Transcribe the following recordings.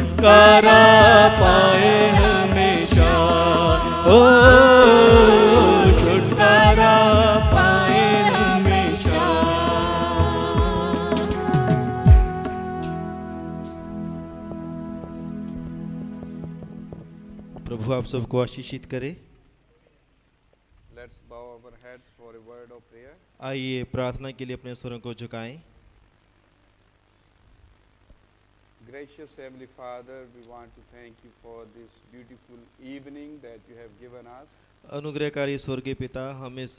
छुटकारा पाए हमेशा, ओ छुटकारा पाए हमेशा। प्रभु आप सबको आशीषित करे। Let's bow our heads for a word of prayer. आइए प्रार्थना के लिए अपने स्वरों को झुकाएं। Gracious Heavenly Father, we want to thank you for this beautiful evening that you have given us. अनुग्रहकारी स्वर्गीय पिता, हम इस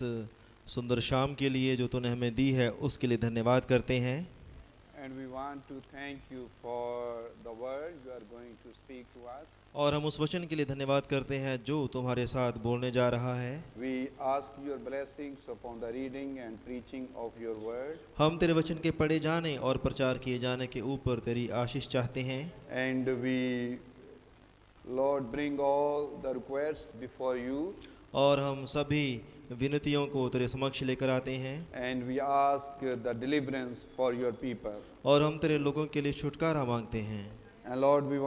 सुंदर शाम के लिए जो तूने हमें दी है उसके लिए धन्यवाद करते हैं। And we want to thank you for the word you are going to speak to us. और हम उस वचन के लिए धन्यवाद करते हैं जो तुम्हारे साथ बोलने जा रहा है। We ask your blessings upon the reading and preaching of your word. हम तेरे वचन के पढ़े जाने और प्रचार किए जाने के ऊपर तेरी आशीष चाहते हैं। And we, Lord, bring all the requests before you. और हम सभी विनतियों को तेरे समक्ष लेकर आते हैं। And we ask the deliverance for your people. और हम तेरे लोगों के लिए छुटकारा मांगते हैं। And Lord, we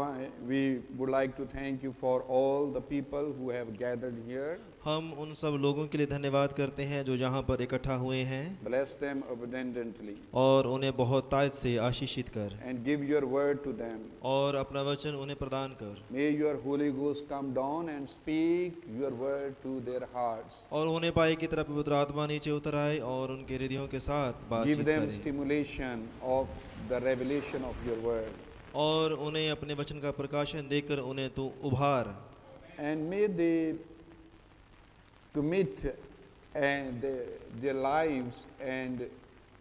would like to thank you for all the people who have gathered here. हम उन सब लोगों के लिए धन्यवाद करते हैं जो यहाँ पर इकट्ठा हुए हैं। Bless them abundantly. और उन्हें बहुत ताज से आशीषित कर। And give your word to them. और अपना वचन उन्हें प्रदान कर। May your Holy Ghost come down and speak your word to their hearts. और उन्हें पाए की तरफ पवित्र आत्मा नीचे उतर आए और उनके हृदयों के साथ बातचीत Give them करे। stimulation of the revelation of your word. और उन्हें अपने वचन का प्रकाशन देकर उन्हें तू उभार। And may they commit and their lives and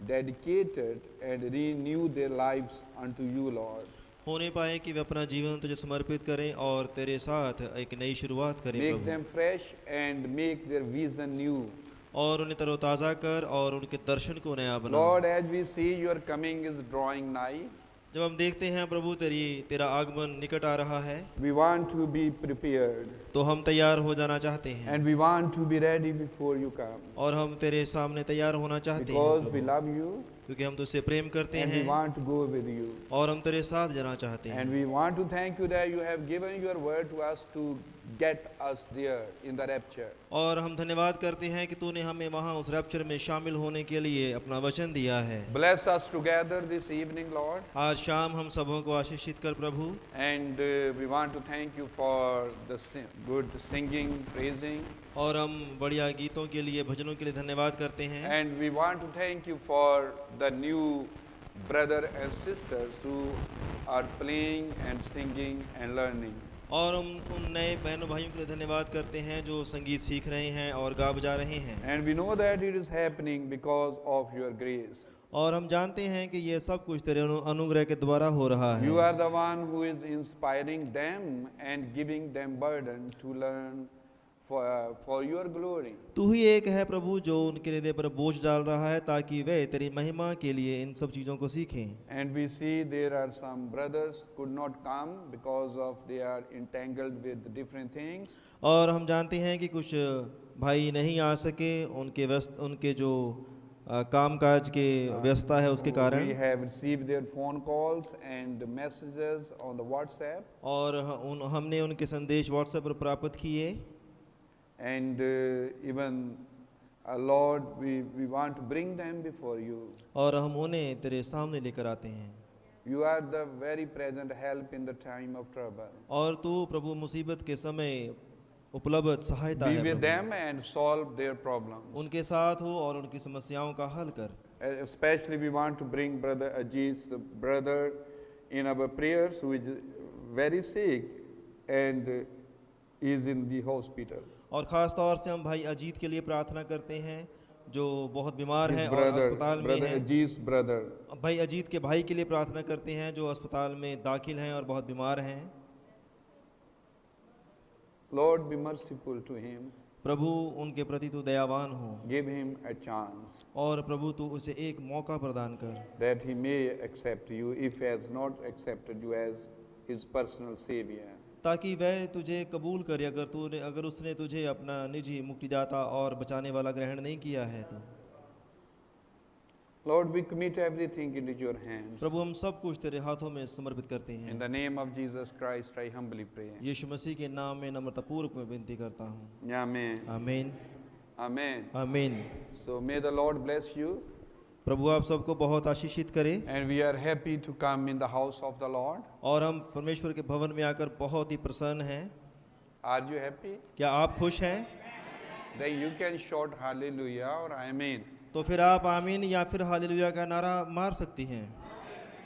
dedicated and renew their lives unto you, Lord. होने पाए कि वे अपना जीवन तुझे समर्पित करें और तेरे साथ एक नई शुरुआत करें Make Prabhu. them fresh and make their vision new. और उन्हें तरोताज़ा कर और उनके दर्शन को नया बना। Lord, as we see your coming is drawing nigh, जब हम देखते हैं प्रभु तेरा आगमन निकट आ रहा है, we want to be prepared तो हम तैयार हो जाना चाहते हैं। and we want to be ready before you come. और हम तेरे सामने तैयार होना चाहते हैं Because we Prabhu, love you क्योंकि हम तुझसे प्रेम करते and we हैं want to go with you. और हम तेरे साथ जाना चाहते And हैं। we want to thank you that you have given your word to us to get us there in the rapture. और हम धन्यवाद करते हैं कि तूने हमें वहाँ उस रैप्चर में शामिल होने के लिए अपना वचन दिया है। Bless us together this evening, Lord. आज शाम हम सबों को आशीषित कर प्रभु। And we want to thank you for the good singing, praising. और हम बढ़िया गीतों के लिए, भजनों के लिए धन्यवाद करते हैं। And we want to thank you for the new brother and sisters who are playing and singing and learning. और हम उन नए बहनों भाइयों के लिए धन्यवाद करते हैं जो संगीत सीख रहे हैं और गा बजा रहे हैं। And we know that it is happening because of your grace. और हम जानते हैं कि ये सब कुछ तेरे अनुग्रह के द्वारा हो रहा है। You are the one who is inspiring them and giving them burden to learn for your glory. तू ही एक है प्रभु जो उनके हृदय पर बोझ डाल रहा है ताकि वे तेरी महिमा के लिए इन सब चीज़ों को सीखें। And we see there are some brothers could not come because of they are entangled with different things. और हम जानते हैं कि कुछ भाई नहीं आ सके, उनके जो कामकाज के व्यस्तता है उसके कारण। We have received their phone calls and messages on the WhatsApp. और हमने उनके संदेश व्हाट्सएप पर प्राप्त किए। And even Lord, we want to bring them before you. और हम उन्हें तेरे सामने लेकर आते हैं। You are the very present help in the time of trouble. और तू प्रभु मुसीबत के समय उपलब्ध सहायता Be है with Prabhu. them and solve their problems. उनके साथ हो और उनकी समस्याओं का हल कर। Especially we want to bring Brother Ajit's brother in our prayers who is very sick and is in the hospital. और ख़ास तौर से हम भाई अजीत के लिए प्रार्थना करते हैं जो बहुत बीमार His हैं और brother, अस्पताल में Brother हैं। Ajit's brother. भाई अजीत के भाई के लिए प्रार्थना करते हैं जो अस्पताल में दाखिल हैं और बहुत बीमार हैं। Lord, be merciful to him. प्रभु उनके प्रति तू दयावान हो Give him a chance और प्रभु तू उसे एक मौका प्रदान कर that he may accept you if he has not accepted you as his personal savior. ताकि वह तुझे कबूल करे अगर उसने तुझे अपना निजी मुक्तिदाता और बचाने वाला ग्रहण नहीं किया है तो। Lord, we commit everything into your hands. प्रभु हम सब कुछ तेरे हाथों में समर्पित करते In हैं। the name of Jesus Christ, I humbly pray. यीशु मसीह के नाम में नम्रतापूर्वक मैं विनती करता हूँ। Amen. आमीन Amen. आमीन। So may the Lord bless you. प्रभु आप सबको बहुत आशीषित करे। And we are happy to come in the house of the Lord. और हम परमेश्वर के भवन में आकर बहुत ही प्रसन्न हैं। Are you happy? क्या आप खुश हैं? Then you can shout hallelujah or amen. तो फिर आप आमीन या फिर हालेलुया का नारा मार सकती हैं।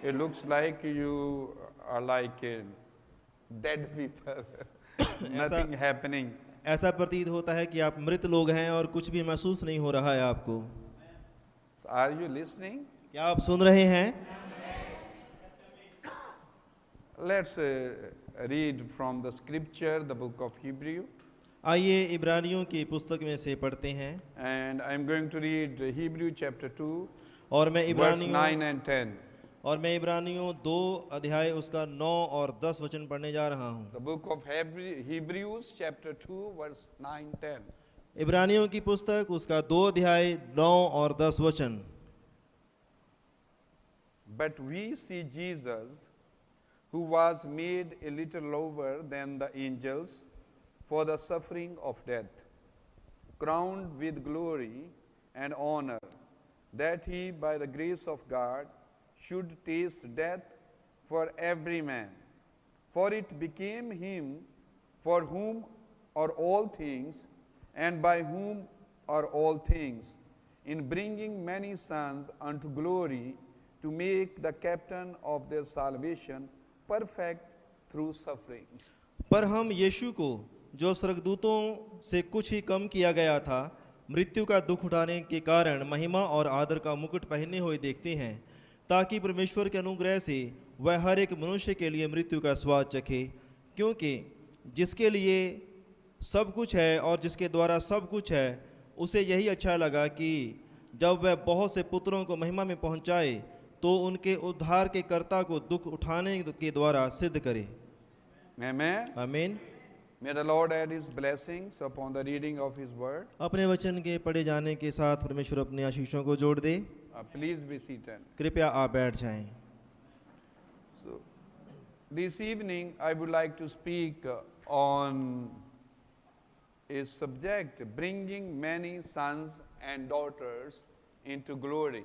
It looks like you are like dead people. Nothing happening. ऐसा प्रतीत होता है कि आप मृत लोग हैं और कुछ भी महसूस नहीं हो रहा है आपको। Are you listening? क्या आप सुन रहे हैं? Let's read from the scripture, the book of Hebrew. आइए इब्रानियों की पुस्तक में से पढ़ते हैं। And I'm going to read Hebrew chapter 2, और मैं verse 9 and 10. इब्रानियों 2 अध्याय उसका 9 और 10 वचन पढ़ने जा रहा हूँ। The book of Hebrews chapter 2, verse 9, 10. इब्रानियों की पुस्तक उसका 2 अध्याय 9 और 10 वचन। But we see Jesus, who was made a little lower than the angels for the suffering of death, crowned with glory and honor, that he, by the grace of God, should taste death for every man. For it became him for whom are all things, and by whom are all things, in bringing many sons unto glory, to make the captain of their salvation perfect through sufferings. पर हम यीशु को, जो स्वर्गदूतों से कुछ ही कम किया गया था, मृत्यु का दुख उठाने के कारण महिमा और आदर का मुकुट पहने हुए देखते हैं, ताकि परमेश्वर के अनुग्रह से वह हर एक मनुष्य के लिए मृत्यु का स्वाद चखे। क्योंकि जिसके लिए सब कुछ है और जिसके द्वारा सब कुछ है, उसे यही अच्छा लगा कि जब वह बहुत से पुत्रों को महिमा में पहुंचाए, तो उनके उद्धार के कर्ता को दुख उठाने के द्वारा सिद्ध करे। Amen. आमीन। May the Lord add his blessings upon the reading of his word. अपने वचन के पढ़े जाने के साथ परमेश्वर अपने आशीषों को जोड़ दे। Please be seated. कृपया आप बैठ जाएं। So, this evening I would like to speak on a subject, bringing many sons and daughters into glory.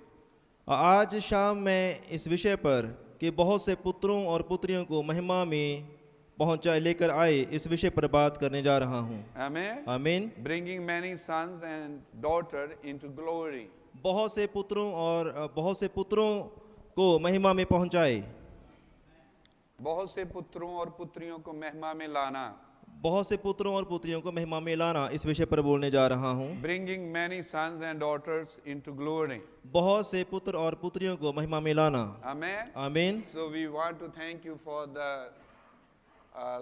आज शाम मैं इस विषय पर कि बहुत से पुत्रों और पुत्रियों को महिमा में पहुंचा लेकर आए, इस विषय पर बात करने जा रहा हूं। Amen. आमीन। Bringing many sons and daughters into glory. बहुत से पुत्रों को महिमा में पहुंचाए। बहुत से पुत्रों और पुत्रियों को महिमा में लाना। बहुत से पुत्रों और पुत्रियों को महिमा में लाना, इस विषय पर बोलने जा रहा हूं। Bringing many sons and daughters into glory. बहुत से पुत्र और पुत्रियों को महिमा में लाना। Amen. आमीन। So we want to thank you for the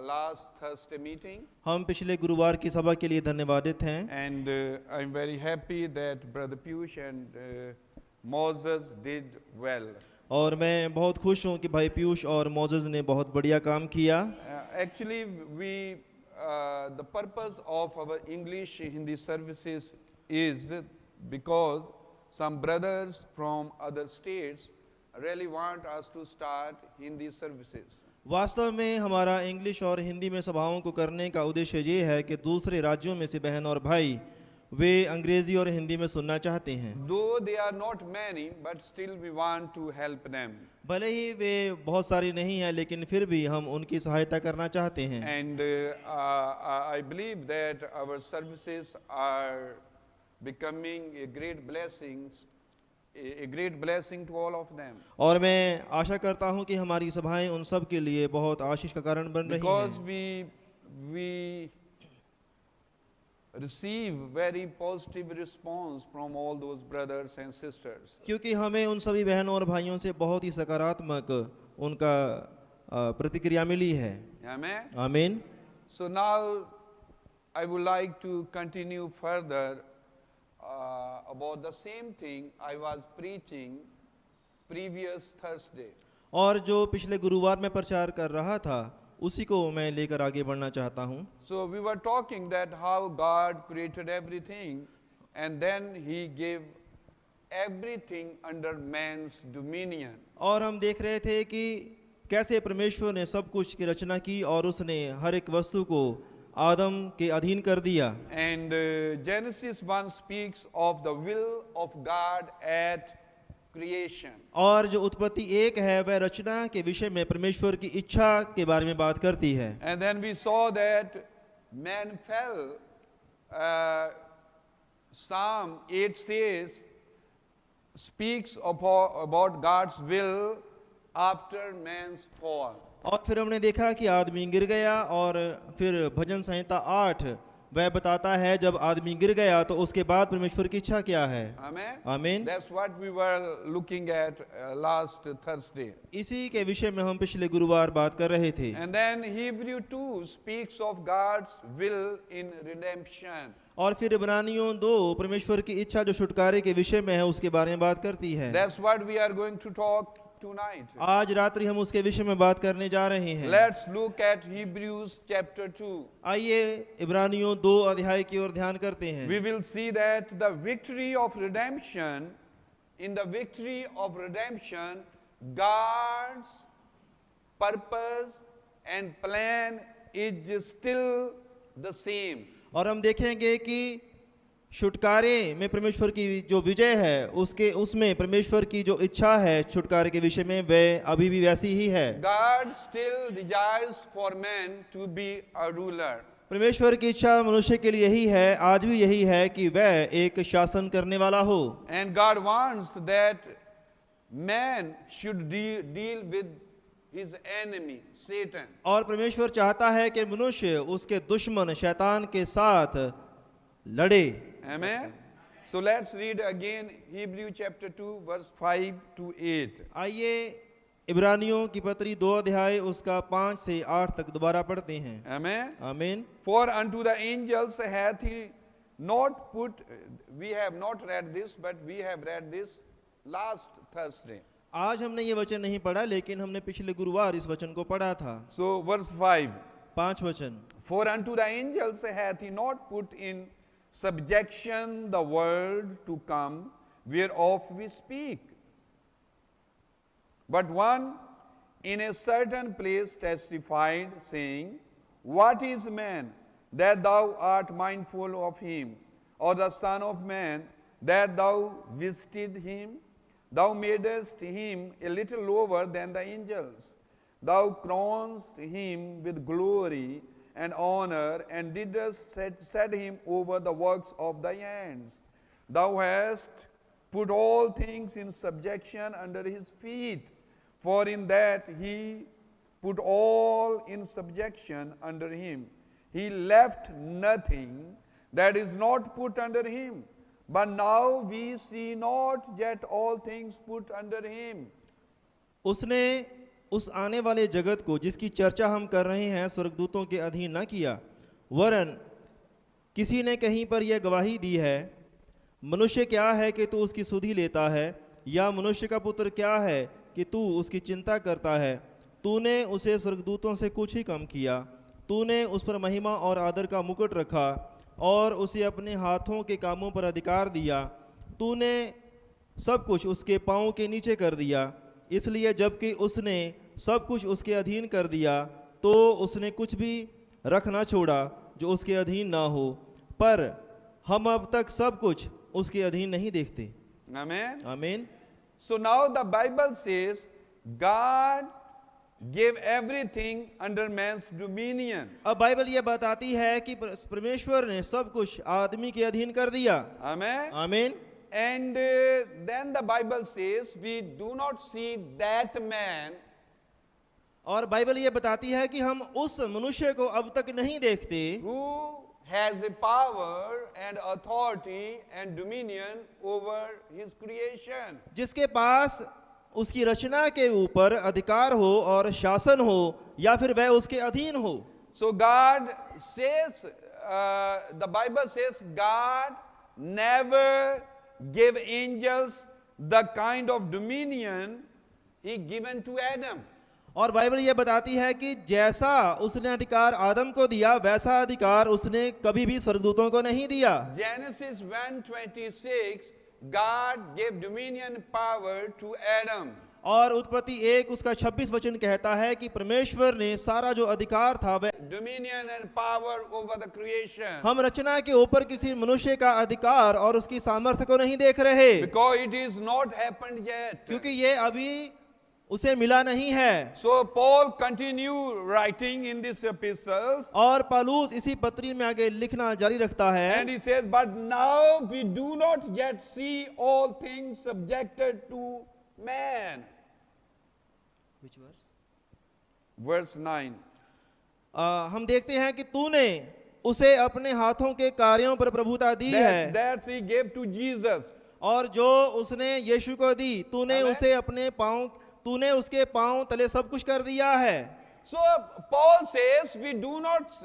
last Thursday meeting. हम पिछले गुरुवार की सभा के लिए धन्यवादित हैं। And I'm very happy that Brother Piyush and Moses did well. और मैं बहुत खुश हूं कि भाई पीयूष और मोजेस ने बहुत बढ़िया काम किया। Actually, the purpose of our English Hindi services is because some brothers from other states really want us to start Hindi services. वास्तव में हमारा इंग्लिश और हिंदी में सभाओं को करने का उद्देश्य ये है कि दूसरे राज्यों में से बहन और भाई वे अंग्रेजी और हिंदी में सुनना चाहते हैं। Though they are not many, but still we want to help them. भले ही वे बहुत सारी नहीं हैं, लेकिन फिर भी हम उनकी सहायता करना चाहते हैं। And I believe that our services are becoming a great blessing to all of them. और मैं आशा करता हूं कि हमारी सभाएं उन सब के लिए बहुत आशीष का कारण बन रही Because हैं। we receive very positive response from all those brothers and sisters. क्योंकि हमें उन सभी बहनों और भाइयों से बहुत ही सकारात्मक उनका प्रतिक्रिया मिली है। Amen. आमीन। So now I would like to continue further about the same thing I was preaching previous Thursday. और जो पिछले गुरुवार में प्रचार कर रहा था, उसी को मैं लेकर आगे बढ़ना चाहता हूँ। So we were talking that how God created everything and then he gave everything under man's dominion. और हम देख रहे थे कि कैसे परमेश्वर ने सब कुछ की रचना की और उसने हर एक वस्तु को आदम के अधीन कर दिया। And Genesis 1 speaks of the will of God at creation. और जो उत्पत्ति 1 है वह रचना के विषय में परमेश्वर की इच्छा के बारे में बात करती है। And then we saw that man fell. Psalm 8 speaks about God's will after man's fall. और फिर हमने देखा कि आदमी गिर गया और फिर भजन संहिता 8 वह बताता है जब आदमी गिर गया तो उसके बाद परमेश्वर की इच्छा क्या है। Amen. आमीन। That's what we were looking at last Thursday. इसी के विषय में हम पिछले गुरुवार बात कर रहे थे। And then Hebrew 2 speaks of God's will in redemption. और फिर इब्रानियों 2 परमेश्वर की इच्छा जो छुटकारे के विषय में है उसके बारे में बात करती है। That's what we are going to talk tonight. आज रात्रि हम उसके विषय में बात करने जा रहे हैं। Let's look at Hebrews chapter 2. आइए इब्रानियों 2 अध्याय की ओर ध्यान करते हैं। We will see that the victory of redemption, in the victory of redemption, God's purpose and plan is still the same. और हम देखेंगे कि छुटकारे में परमेश्वर की जो विजय है उसमें परमेश्वर की जो इच्छा है छुटकारे के विषय में वह अभी भी वैसी ही है। God still desires for man to be a ruler. परमेश्वर की इच्छा मनुष्य के लिए यही है, आज भी यही है कि वह एक शासन करने वाला हो। And God wants that man should deal with his enemy, Satan. और परमेश्वर चाहता है कि मनुष्य उसके दुश्मन शैतान के साथ लड़े। Amen. So let's read again Hebrew chapter 2 verse 5 to 8. आइए इब्रानियों की पत्री 2 अध्याय उसका 5 से 8 तक दोबारा पढ़ते हैं। Amen. आमीन। For unto the angels hath he not put, we have not read this, but we have read this last Thursday. आज हमने ये वचन नहीं पढ़ा लेकिन हमने पिछले गुरुवार इस वचन को पढ़ा था। So verse 5. 5 वचन। For unto the angels hath he not put in subjection the world to come whereof we speak. But one in a certain place testified, saying, What is man, that thou art mindful of him, or the Son of Man, that thou visited him? Thou madest him a little lower than the angels. Thou crownest him with glory and honor, and didst set him over the works of thy hands. Thou hast put all things in subjection under his feet, for in that he put all in subjection under him. He left nothing that is not put under him. But now we see not yet all things put under him. उसने उस आने वाले जगत को जिसकी चर्चा हम कर रहे हैं स्वर्गदूतों के अधीन न किया, वरन किसी ने कहीं पर यह गवाही दी है, मनुष्य क्या है कि तू उसकी सुधि लेता है, या मनुष्य का पुत्र क्या है कि तू उसकी चिंता करता है। तूने उसे स्वर्गदूतों से कुछ ही कम किया। तूने उस पर महिमा और आदर का मुकुट रखा और उसे अपने हाथों के कामों पर अधिकार दिया। तूने सब कुछ उसके पाँव के नीचे कर दिया। इसलिए जबकि उसने सब कुछ उसके अधीन कर दिया तो उसने कुछ भी रख ना छोड़ा जो उसके अधीन ना हो। पर हम अब तक सब कुछ उसके अधीन नहीं देखते। Amen. आमीन। So now the Bible says God gave everything under man's dominion. अब बाइबल ये बताती है कि परमेश्वर ने सब कुछ आदमी के अधीन कर दिया। Amen. आमीन। And then the Bible says we do not see that man. और बाइबल ये बताती है कि हम उस मनुष्य को अब तक नहीं देखते Who has a power and authority and dominion over his creation. जिसके पास उसकी रचना के ऊपर अधिकार हो और शासन हो या फिर वह उसके अधीन हो। So God says, the Bible says God never gave angels the kind of dominion he given to Adam. और बाइबल ये बताती है कि जैसा उसने अधिकार आदम को दिया वैसा अधिकार उसने कभी भी स्वर्गदूतों को नहीं दिया। Genesis 1:26, God gave dominion power to Adam. और उत्पत्ति 1 उसका 26 वचन कहता है कि परमेश्वर ने सारा जो अधिकार था वह Dominion and power over the creation. हम रचना के ऊपर किसी मनुष्य का अधिकार और उसकी सामर्थ्य को नहीं देख रहे, Because it is not happened yet. क्योंकि ये अभी उसे मिला नहीं है। So Paul continue writing in these epistles, और पौलुस इसी पत्री में आगे लिखना जारी रखता and है, he says, but now we do not yet see all things subjected to man. Verse 9. हम देखते हैं कि तूने उसे अपने हाथों के कार्यों पर प्रभुता दी है, That he gave to Jesus. और जो उसने यीशु को दी, तूने Amen. उसे अपने पांव, तूने उसके पांव तले सब कुछ कर दिया है। So Paul says we do not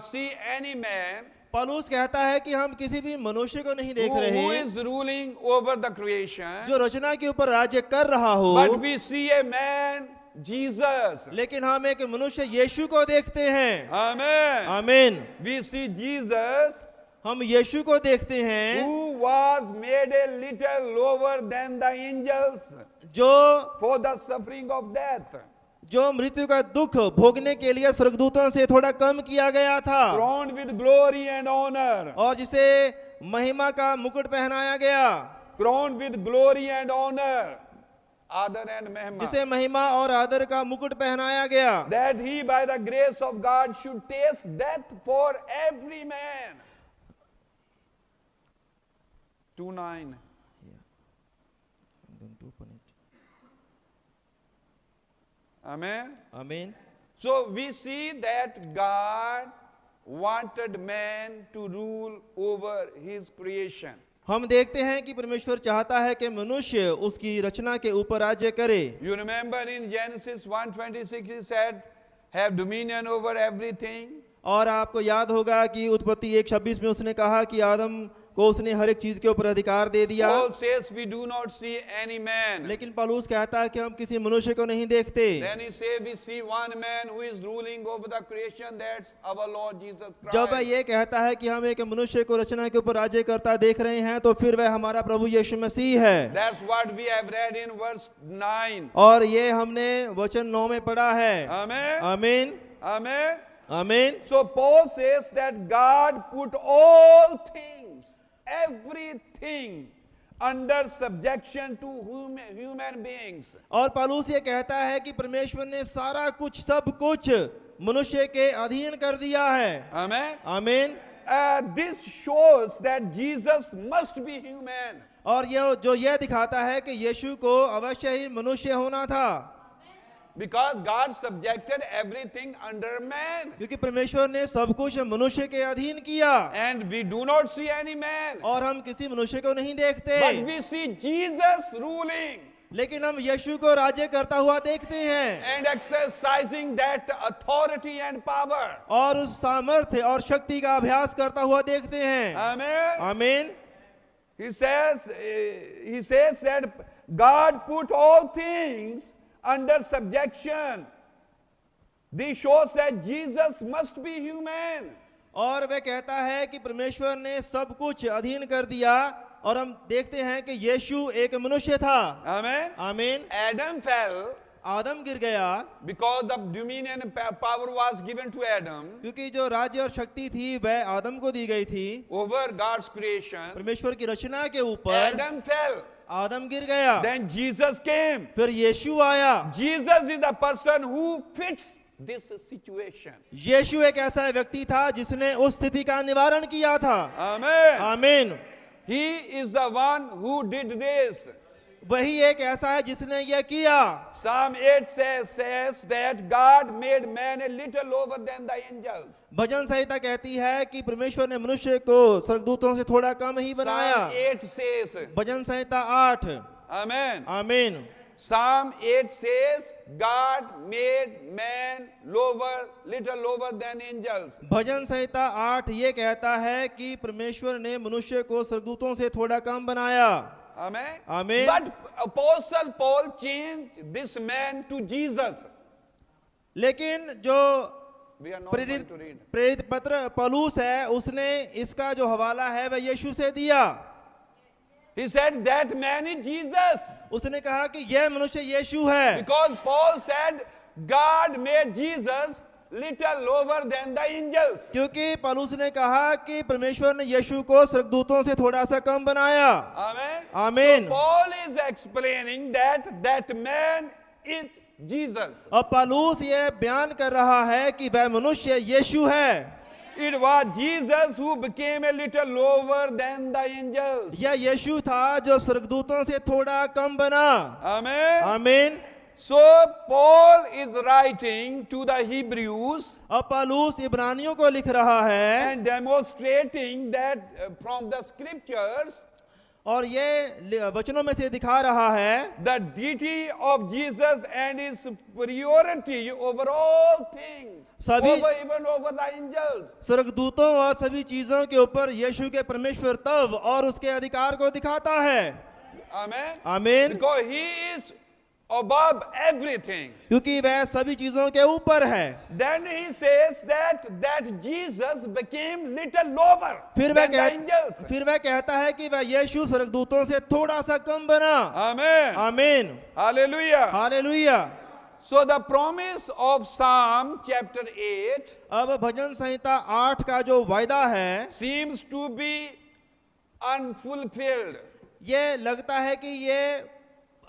see any man पौलुस कहता है कि हम किसी भी मनुष्य को नहीं देख who रहे is ruling over the creation, जो रचना के ऊपर राज्य कर रहा हो, but we see a man, Jesus. लेकिन हम एक मनुष्य यीशु को देखते हैं। Amen. आमीन। We see Jesus हम यीशु को देखते हैं who was made a little lower than the angels जो for the suffering of death, जो मृत्यु का दुख भोगने के लिए स्वर्गदूतों से थोड़ा कम किया गया था, crowned with glory and honor, और जिसे महिमा का मुकुट पहनाया गया, crowned with glory and honor, आदर and महिमा, जिसे महिमा और आदर का मुकुट पहनाया गया, that he by the grace of God should taste death for every man. 2:9. Amen. आमीन। So we see that God wanted man to rule over his creation. हम देखते हैं कि परमेश्वर चाहता है कि मनुष्य उसकी रचना के ऊपर राज्य करे। You remember in Genesis 1:26 he said, have dominion over everything. और आपको याद होगा कि उत्पत्ति 1:26 में उसने कहा कि आदम को उसने हर एक चीज के ऊपर अधिकार दे दिया। Paul says we do not see any man. लेकिन पौलुस कहता है कि हम किसी मनुष्य को नहीं देखते। Then he says we see one man who is ruling over the creation, that's our Lord Jesus जब वह Christ. ये कहता है कि हम एक मनुष्य को रचना के ऊपर राज्य करता देख रहे हैं, तो फिर वह हमारा प्रभु यीशु मसीह है। That's what we have read in verse 9. और ये हमने वचन 9 में पढ़ा है। Amen. आमीन। Amen. आमीन। So Paul says that God put all things, everything under subjection to human beings. और पौलुस ये कहता है कि परमेश्वर ने सारा कुछ, सब कुछ मनुष्य के अधीन कर दिया है। Amen. आमीन। This shows that Jesus must be human. और ये दिखाता है कि यीशु को अवश्य ही मनुष्य होना था, Because God subjected everything under man. क्योंकि परमेश्वर ने सब कुछ मनुष्य के अधीन किया। And we do not see any man. और हम किसी मनुष्य को नहीं देखते, But we see Jesus ruling लेकिन हम यीशु को राज्य करता हुआ देखते हैं and exercising that authority and power. और उस सामर्थ्य और शक्ति का अभ्यास करता हुआ देखते हैं। Amen. आमीन। He says that God put all things under subjection. This shows that Jesus must be human. और वह कहता है कि परमेश्वर ने सब कुछ अधीन कर दिया, और हम देखते हैं कि यीशु एक मनुष्य था। Amen. आमीन। Adam fell आदम गिर गया, because the dominion and power was given to Adam क्योंकि जो राज्य और शक्ति थी वह आदम को दी गई थी over God's creation. परमेश्वर की रचना के ऊपर। Adam fell. आदम गिर गया, Then Jesus came. फिर यीशु आया। Jesus is the person who fits this situation. यीशु एक ऐसा व्यक्ति था जिसने उस स्थिति का निवारण किया था। Amen. आमीन। He is the one who did this. वही एक ऐसा है जिसने यह किया। Psalm 8 says that God made man a little lower than the angels. भजन संहिता कहती है कि परमेश्वर ने मनुष्य को स्वर्गदूतों से थोड़ा कम ही बनाया। Psalm 8 says, भजन संहिता 8। Amen. आमीन। Psalm 8 says, God made man little lower than angels. भजन संहिता 8 ये कहता है कि परमेश्वर ने मनुष्य को स्वर्गदूतों से थोड़ा कम बनाया। Amen. Amen. But Apostle Paul changed this man to Jesus. लेकिन जो We are not going to read. प्रेरित पत्र पौलुस है, उसने इसका जो हवाला है वह यीशु से दिया। He said that man is Jesus. उसने कहा कि यह मनुष्य यीशु है, Because Paul said God made Jesus little lower than the angels. क्योंकि पौलुस ने कहा कि परमेश्वर ने यीशु को स्वर्गदूतों से थोड़ा सा कम बनाया। Amen. Amen. So Paul is explaining that man is Jesus. अब पौलुस ये बयान कर रहा है कि वह मनुष्य यीशु है। It was Jesus who became a little lower than the angels. यह यीशु था जो स्वर्गदूतों से थोड़ा कम बना। Amen. आमीन। So Paul is writing to the Hebrews अब पौलुस इब्रानियों को लिख रहा है and demonstrating that from the scriptures और ये वचनों में से दिखा रहा है the deity of Jesus and his superiority over all things, even over the angels. स्वर्गदूतों और सभी चीजों के ऊपर यीशु के परमेश्वर तब और उसके अधिकार को दिखाता है। Amen. आमीन। Because he is above everything. क्योंकि वह सभी चीजों के ऊपर है। Then he says that Jesus became little lower than the angels. फिर वह कहता है कि वह यीशु स्वर्गदूतों से थोड़ा सा कम बना। Amen. आमीन। Hallelujah. Hallelujah. So the promise of Psalm chapter 8 अब भजन संहिता 8 का जो वायदा है seems to be unfulfilled. ये लगता है कि ये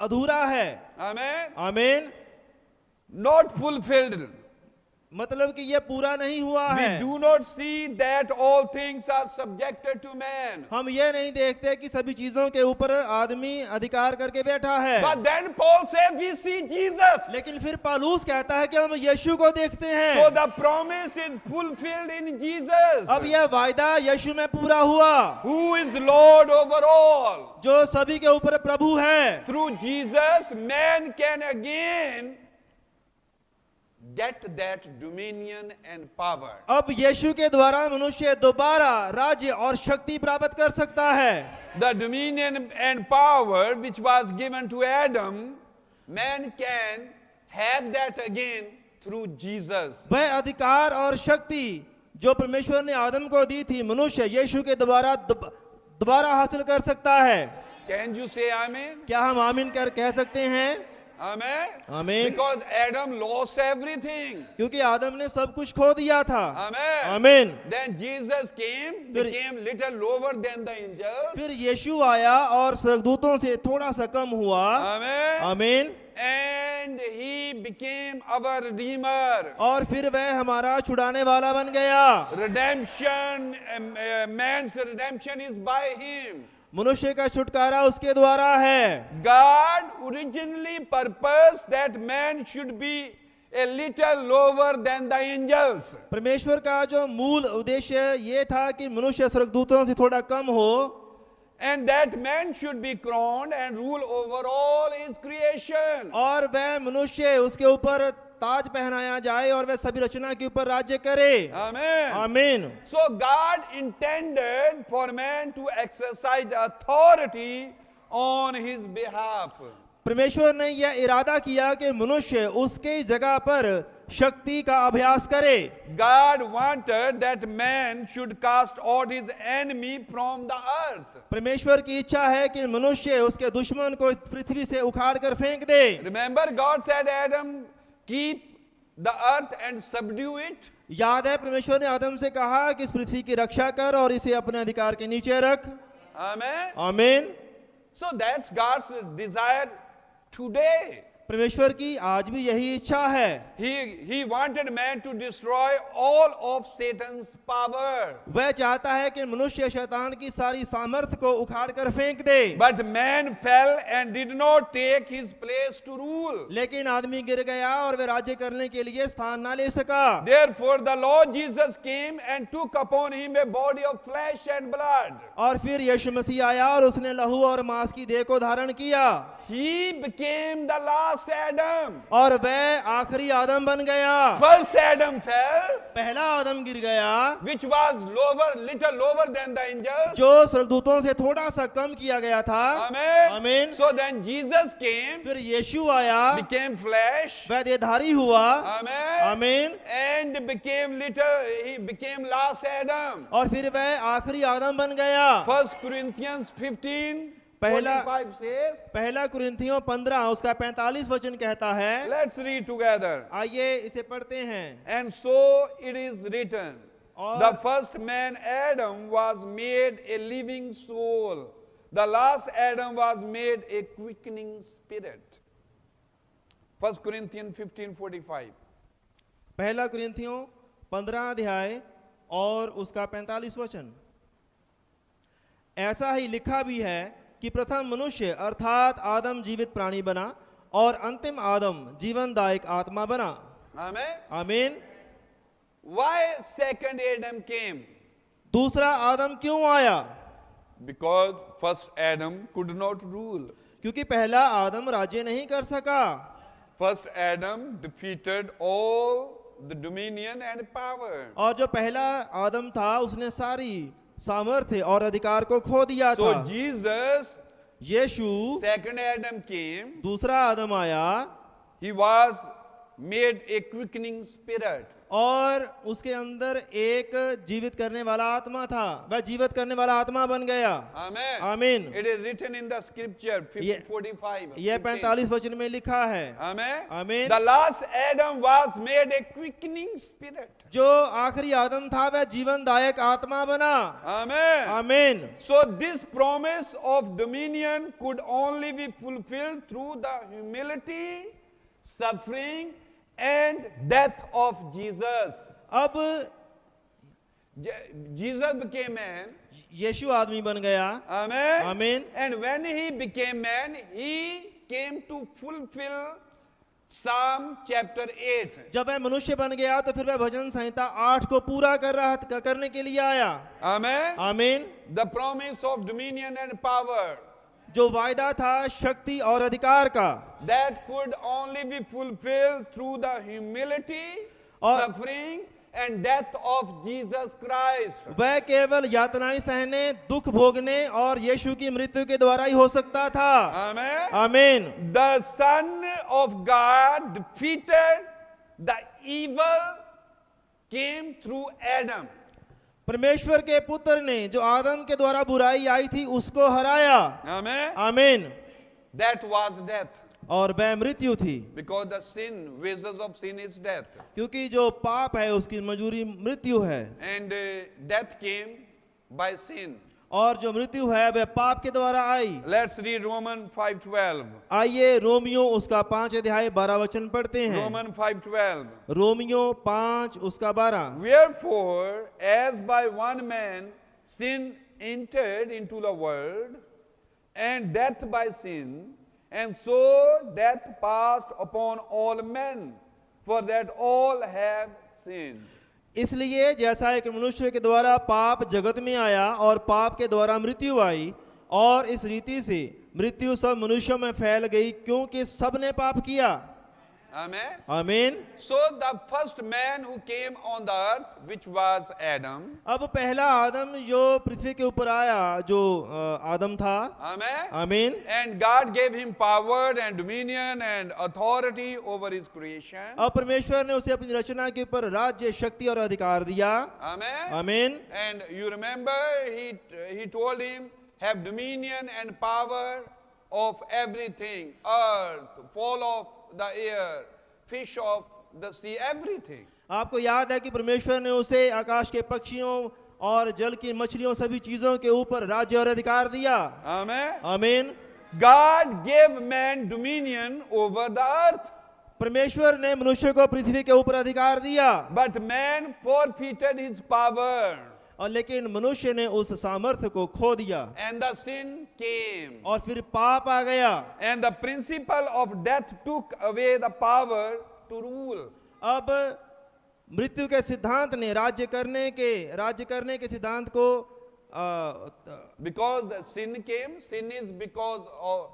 अधूरा है। Amen. आमीन। Not fulfilled. मतलब कि ये पूरा नहीं हुआ We है। do not see that all things are subjected to man. हम ये नहीं देखते कि सभी चीजों के ऊपर आदमी अधिकार करके बैठा है। But then Paul said we see Jesus. लेकिन फिर पौलुस कहता है कि हम यीशु को देखते हैं। So the promise is fulfilled in Jesus. अब यह वायदा यीशु में पूरा हुआ, Who is Lord over all. जो सभी के ऊपर प्रभु है। Through Jesus, man can again get that dominion and power. अब यीशु के द्वारा मनुष्य दोबारा राज्य और शक्ति प्राप्त कर सकता है। The dominion and power which was given to Adam, man can have that again through Jesus. वह अधिकार और शक्ति जो परमेश्वर ने आदम को दी थी, मनुष्य यीशु के द्वारा दोबारा हासिल कर सकता है। Can you say amen? क्या हम आमीन कर कह सकते हैं? Amen. आमीन। Because Adam lost everything. क्योंकि आदम ने सब कुछ खो दिया था। Amen. आमीन। Then Jesus came, फिर- became little lower than the angels. फिर यीशु आया और स्वर्गदूतों से थोड़ा सा कम हुआ। Amen. आमीन। And he became our redeemer. और फिर वह हमारा छुड़ाने वाला बन गया। Redemption, man's redemption is by him. मनुष्य का छुटकारा उसके द्वारा है। God originally purposed that man should be a little lower than the angels. परमेश्वर का जो मूल उद्देश्य ये था कि मनुष्य स्वर्गदूतों से थोड़ा कम हो And that man should be crowned and rule over all his creation. और वह मनुष्य उसके ऊपर ताज पहनाया जाए और वह सभी रचना के ऊपर राज्य करे। Amen. आमीन। So God intended for man to exercise authority on his behalf. परमेश्वर ने यह इरादा किया कि मनुष्य उसके जगह पर शक्ति का अभ्यास करे। God wanted that man should cast out his enemy from the earth. परमेश्वर की इच्छा है कि मनुष्य उसके दुश्मन को इस पृथ्वी से उखाड़ कर फेंक दे। Remember, God said, Adam, keep the earth and subdue it. याद है परमेश्वर ने आदम से कहा कि इस पृथ्वी की रक्षा कर और इसे अपने अधिकार के नीचे रख। Amen. आमीन। So that's God's desire today. परमेश्वर की आज भी यही इच्छा है। He wanted man to destroy all of Satan's power. वह चाहता है कि मनुष्य शैतान की सारी सामर्थ को उखाड़ कर फेंक दे। But man fell and did not take his place to rule. लेकिन आदमी गिर गया और वह राज्य करने के लिए स्थान ना ले सका। Therefore the Lord Jesus came and took upon him a body of flesh and blood. और फिर यीशु मसीह आया और उसने लहू और मांस की देह को धारण किया। He became the last Adam. और वह आखिरी आदम बन गया। First Adam fell, पहला आदम गिर गया which was little lower than the angels. जो स्वर्गदूतों से थोड़ा सा कम किया गया था। Amen. आमीन। So then Jesus came, फिर यीशु आया, became flesh. वह देहधारी हुआ। Amen. आमीन। And he became last Adam. और फिर वह आखिरी आदम बन गया। 1 Corinthians 15, 45 says, पहला कुरिन्थियों 15 उसका 45 वचन कहता है, let's read together. आइए इसे पढ़ते हैं। And so it is written, और- the first man Adam was made a living soul. The last Adam was made a quickening spirit. 1 Corinthians 15:45. पहला कुरिन्थियों 15 अध्याय और उसका 45 वचन। ऐसा ही लिखा भी है कि प्रथम मनुष्य अर्थात आदम जीवित प्राणी बना और अंतिम आदम जीवनदायक आत्मा बना। Amen. आमीन। Why second Adam came? दूसरा आदम क्यों आया? Because first Adam could not rule. क्योंकि पहला आदम राज्य नहीं कर सका। First Adam defeated all the dominion and power. और जो पहला आदम था उसने सारी सामर्थ्य और अधिकार को खो दिया So था। Jesus, यीशु second Adam came. दूसरा आदम आया He was made a quickening spirit. और उसके अंदर एक जीवित करने वाला आत्मा था, वह जीवित करने वाला आत्मा बन गया। Amen. आमीन। It is written in the scripture ये- 45. यह 45 वचन में लिखा है। Amen. आमीन। The last Adam was made a quickening spirit. जो आखिरी आदम था वह जीवनदायक आत्मा बना। Amen. आमीन। So this promise of dominion could only be fulfilled through the humility, suffering, and death of Jesus. अब Jesus became man. यीशु आदमी बन गया। Amen. आमीन। And when he became man, he came to fulfill Psalm chapter 8. जब वह मनुष्य बन गया तो फिर वह भजन संहिता 8 को पूरा करने के लिए आया। Amen. आमीन। The promise of dominion and power जो वायदा था शक्ति और अधिकार का, that could only be fulfilled through the humility, और- suffering, and death of Jesus Christ. वह केवल यातनाएं सहने, दुख भोगने और यीशु की मृत्यु के द्वारा ही हो सकता था। Amen. आमीन। The Son of God defeated the evil came through Adam. परमेश्वर के पुत्र ने जो आदम के द्वारा बुराई आई थी उसको हराया। Amen. आमीन। That was death. और वह मृत्यु थी, Because the sin, wages of sin is death. क्योंकि जो पाप है उसकी मजूरी मृत्यु है, And death came by sin. और जो मृत्यु है वह पाप के द्वारा आई। Let's read Romans 5:12. आइए रोमियो उसका 5 अध्याय 12 वचन पढ़ते हैं। Romans 5:12. रोमियो 5 उसका 12। Wherefore, as by one man sin entered into the world, and death by sin, and so death passed upon all men, for that all have sinned. इसलिए जैसा एक मनुष्य के द्वारा पाप जगत में आया और पाप के द्वारा मृत्यु आई, और इस रीति से मृत्यु सब मनुष्यों में फैल गई क्योंकि सबने पाप किया। Amen. आमीन। So the first man who came on the earth, which was Adam. अब पहला आदम जो पृथ्वी के ऊपर आया, जो आदम था। Amen. आमीन। And God gave him power and dominion and authority over his creation. अब परमेश्वर ने उसे अपनी रचना के ऊपर राज्य, शक्ति और अधिकार दिया। Amen. आमीन। And you remember, he told him, have dominion and power of everything, earth, fall of the air, fish of the sea, everything. आपको याद है कि परमेश्वर ने उसे आकाश के पक्षियों और जल की मछलियों सभी चीजों के ऊपर राज्य और अधिकार दिया। Amen. आमीन। God gave man dominion over the earth, परमेश्वर ने मनुष्य को पृथ्वी के ऊपर अधिकार दिया, but man forfeited his power, और लेकिन मनुष्य ने उस सामर्थ्य को खो दिया, and the sin came. और फिर पाप आ गया। And the principle of death took away the power to rule. अब मृत्यु के सिद्धांत ने राज्य करने के सिद्धांत को Because the sin came, sin is because of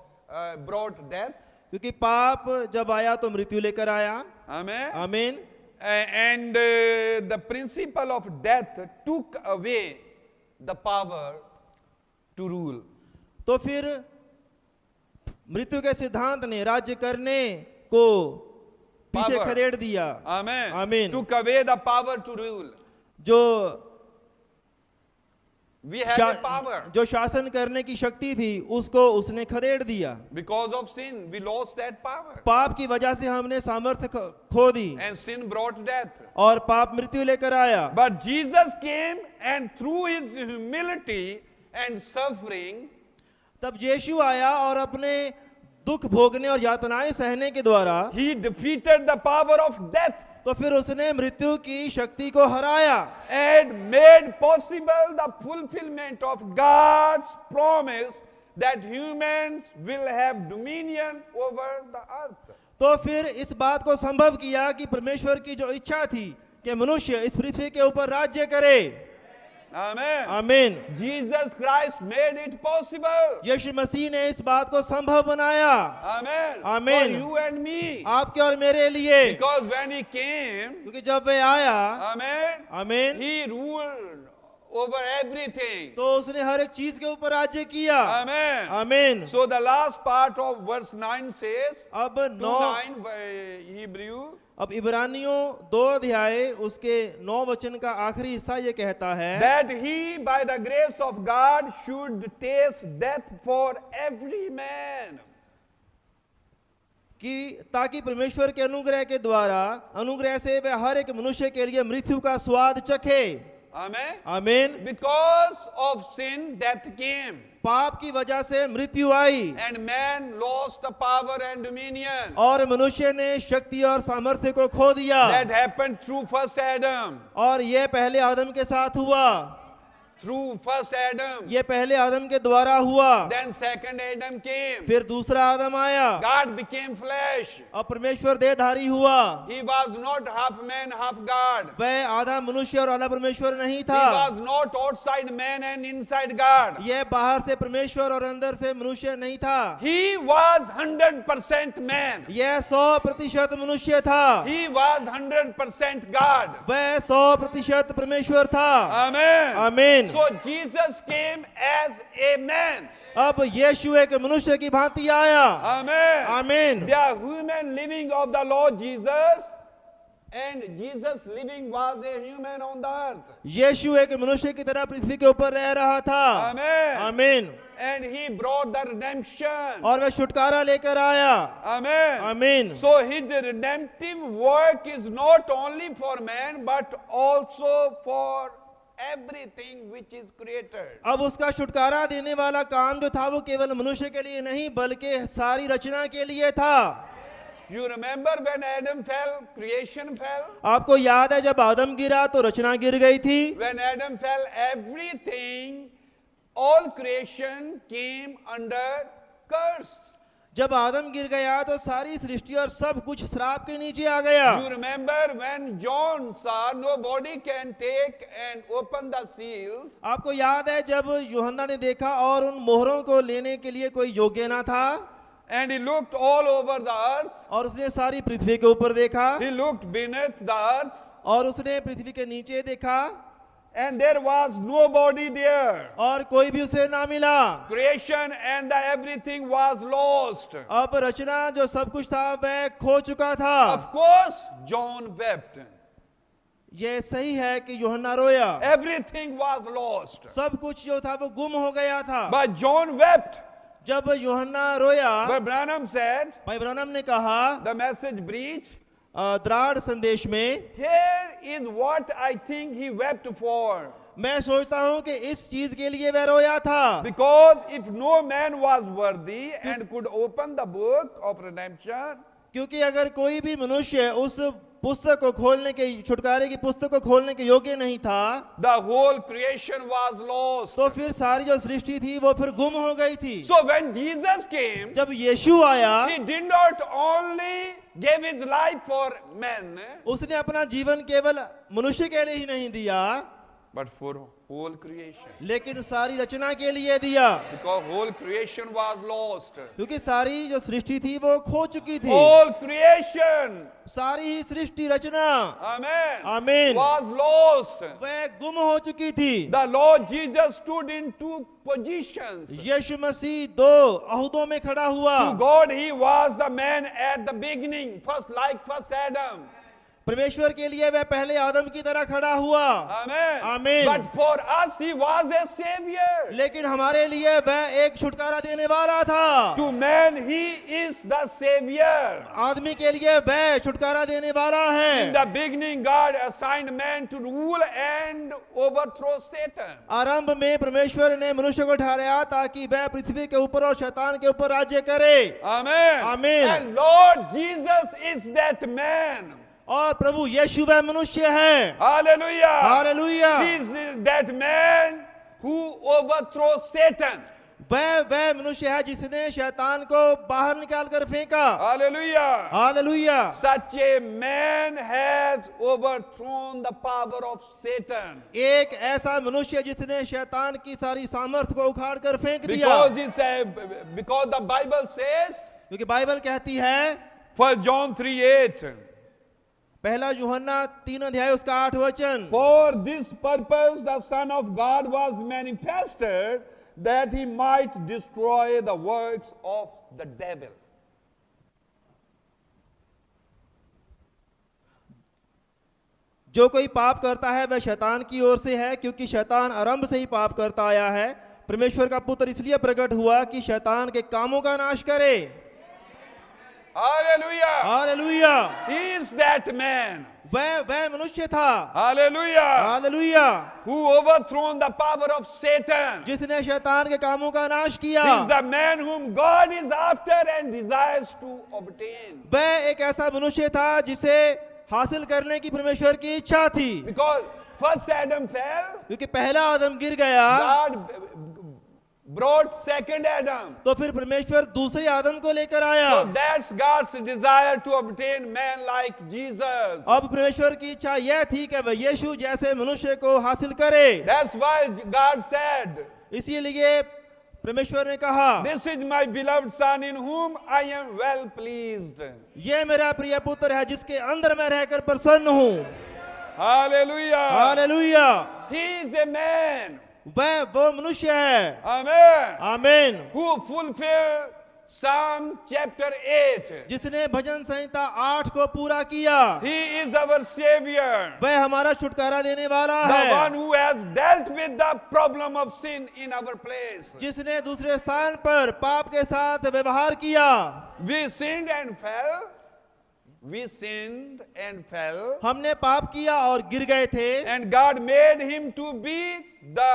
brought death. क्योंकि पाप जब आया तो मृत्यु लेकर आया। Amen. आमीन। And the principle of death took away the power to rule. तो फिर मृत्यु के सिद्धांत ने राज्य करने को पीछे Power. खदेड़ दिया। Amen. आमीन। Took away the power to rule. जो We have a power. जो शासन करने की शक्ति थी उसको उसने खदेड़ दिया। Because of sin, we lost that power. पाप की वजह से हमने सामर्थ्य खो दी And sin brought death. और पाप मृत्यु लेकर आया। But Jesus came and through his humility and suffering, तब यीशु आया और अपने दुख भोगने और यातनाएं सहने के द्वारा he defeated the power of death तो फिर उसने मृत्यु की शक्ति को हराया and made possible the fulfillment of God's promise that humans will have dominion over the earth. तो फिर इस बात को संभव किया कि परमेश्वर की जो इच्छा थी कि मनुष्य इस पृथ्वी के ऊपर राज्य करे। Amen. आमीन। Jesus Christ made it possible. यीशु मसीह ने इस बात को संभव बनाया। Amen. Amen. For you and me. आपके और मेरे लिए। Because when he came, क्योंकि जब वे आया, Amen, आमीन, he ruled over everything. तो उसने हर एक चीज के ऊपर राज्य किया। Amen. आमीन। So the last part of verse 9 says, अब 2:9 Hebrew, अब इब्रानियों 2 अध्याय उसके 9 वचन का आखिरी हिस्सा ये कहता है that he by the grace of God should taste death for every man. कि ताकि परमेश्वर के अनुग्रह के द्वारा अनुग्रह से वह हर एक मनुष्य के लिए मृत्यु का स्वाद चखे। Amen. आमीन। Because of sin, death came. पाप की वजह से मृत्यु आई And man lost the power and dominion. और मनुष्य ने शक्ति और सामर्थ्य को खो दिया। That happened through first Adam. और ये पहले आदम के साथ हुआ। Through first Adam. ये पहले आदम के द्वारा हुआ। Then second Adam came. फिर दूसरा आदम आया। God became flesh. और परमेश्वर देहधारी हुआ। He was not half man, half God. वह आधा मनुष्य और आधा परमेश्वर नहीं He था। was not outside man and inside God. यह बाहर से परमेश्वर और अंदर से मनुष्य नहीं था। He was 100% man. यह 100% मनुष्य था। He was 100% God. वह 100% परमेश्वर था। Amen. आमीन। So Jesus came as a man. अब यीशु एक मनुष्य की भांति आया। Amen. आमीन। The human living of the Lord Jesus, and Jesus living was a human on the earth. यीशु एक मनुष्य की तरह पृथ्वी के ऊपर रह रहा था। Amen. आमीन। And he brought the redemption. और वह छुटकारा लेकर आया। Amen. आमीन। So his redemptive work is not only for man but also for everything which is created. अब उसका छुटकारा देने वाला काम जो था वो केवल मनुष्य के लिए नहीं बल्कि सारी रचना के लिए था। You remember when Adam fell, creation fell? आपको याद है जब आदम गिरा तो रचना गिर गई थी। When Adam fell, everything, all creation came under curse. जब आदम गिर गया तो सारी सृष्टि और सब कुछ श्राप के नीचे आ गया। You remember when John saw nobody can take and open the seals. आपको याद है जब यूहन्ना ने देखा और उन मोहरों को लेने के लिए कोई योग्य ना था। And he looked all over the earth. और उसने सारी पृथ्वी के ऊपर देखा। He looked beneath the earth. और उसने पृथ्वी के नीचे देखा। And there was nobody there. और कोई भी उसे ना मिला। Creation and the everything was lost. अब रचना जो सब कुछ था वह खो चुका था। Of course, John wept. ये सही है कि यूहन्ना रोया। Everything was lost. सब कुछ जो था वो गुम हो गया था। But John wept. जब यूहन्ना रोया, But Branham said, भाई ब्रैनम ने कहा the message preached, द्राड़ संदेश में, here is what I think he wept for. मैं सोचता हूं कि इस चीज के लिए वह रोया था। Because if no man was worthy and could open the book of redemption, क्योंकि अगर कोई भी मनुष्य उस पुस्तक को खोलने के छुटकारे की पुस्तक को खोलने के योग्य नहीं था, the whole creation was lost. तो फिर सारी जो सृष्टि थी वो फिर गुम हो गई थी। So when Jesus came, जब यीशु आया, he did not only give his life for men, उसने अपना जीवन केवल मनुष्य के लिए ही नहीं दिया, but for whole creation. लेकिन सारी रचना के लिए दिया। Because whole creation was lost. क्योंकि सारी जो सृष्टि थी वो खो चुकी थी। Whole creation, सारी ही सृष्टि रचना, amen, आमीन, was lost. वह गुम हो चुकी थी। The Lord Jesus stood in two positions. यीशु मसीह 2 अहदों में खड़ा हुआ। To God, he was the man at the beginning, first like first Adam. परमेश्वर के लिए वह पहले आदम की तरह खड़ा हुआ। Amen. Amen. But for us, he was a savior. लेकिन हमारे लिए वह एक छुटकारा देने वाला था। To man, he is the savior. आदमी के लिए वह छुटकारा देने वाला In है। the beginning, God assigned man to rule and overthrow Satan. आरंभ में परमेश्वर ने मनुष्य को ठहराया ताकि वह पृथ्वी के ऊपर और शैतान के ऊपर राज्य करे। Amen. Amen. And Lord Jesus is that man. और प्रभु यीशु वह मनुष्य है। Hallelujah. Hallelujah. He is that man who overthrows Satan. वह मनुष्य है जिसने शैतान को बाहर निकाल कर फेंका। Hallelujah. Hallelujah. Such a man has overthrown the power of Satan. एक ऐसा मनुष्य जिसने शैतान की सारी सामर्थ को उखाड़ कर फेंक दिया। Because the Bible says, क्योंकि बाइबल कहती है, 1 John 3:8, पहला यूहन्ना 3 अध्याय उसका 8 वचन, for this purpose the Son of God was manifested, that he might destroy the works of the devil. जो कोई पाप करता है वह शैतान की ओर से है, क्योंकि शैतान आरंभ से ही पाप करता आया है। परमेश्वर का पुत्र इसलिए प्रकट हुआ कि शैतान के कामों का नाश करे। Hallelujah. Hallelujah. He is that man. वह मनुष्य था। Hallelujah. Hallelujah. Who overthrown the power of Satan. जिसने शैतान के कामों का नाश किया। He is the man whom God is after and desires to obtain. वह एक ऐसा मनुष्य था जिसे हासिल करने की परमेश्वर की इच्छा थी। Because first Adam fell, क्योंकि पहला आदम गिर गया, God brought second Adam. तो फिर परमेश्वर दूसरे आदम को लेकर आया। So that's God's desire to obtain man like Jesus. अब परमेश्वर की इच्छा यह थी कि वह यीशु जैसे मनुष्य को हासिल करे। That's why God said, इसीलिए परमेश्वर ने कहा, this is my beloved son in whom I am well pleased. ये मेरा प्रिय पुत्र है जिसके अंदर मैं रहकर प्रसन्न हूँ। Hallelujah. Hallelujah. He is a man. वो मनुष्य है। Amen. आमीन। Who fulfilled Psalm chapter 8. जिसने भजन संहिता 8 को पूरा किया। He is our savior. वह हमारा छुटकारा देने वाला The है। one who has dealt with the problem of sin in our place. जिसने दूसरे स्थान पर पाप के साथ व्यवहार किया। We sinned and fell. We sinned and fell. हमने पाप किया और गिर गए थे। And God made him to be the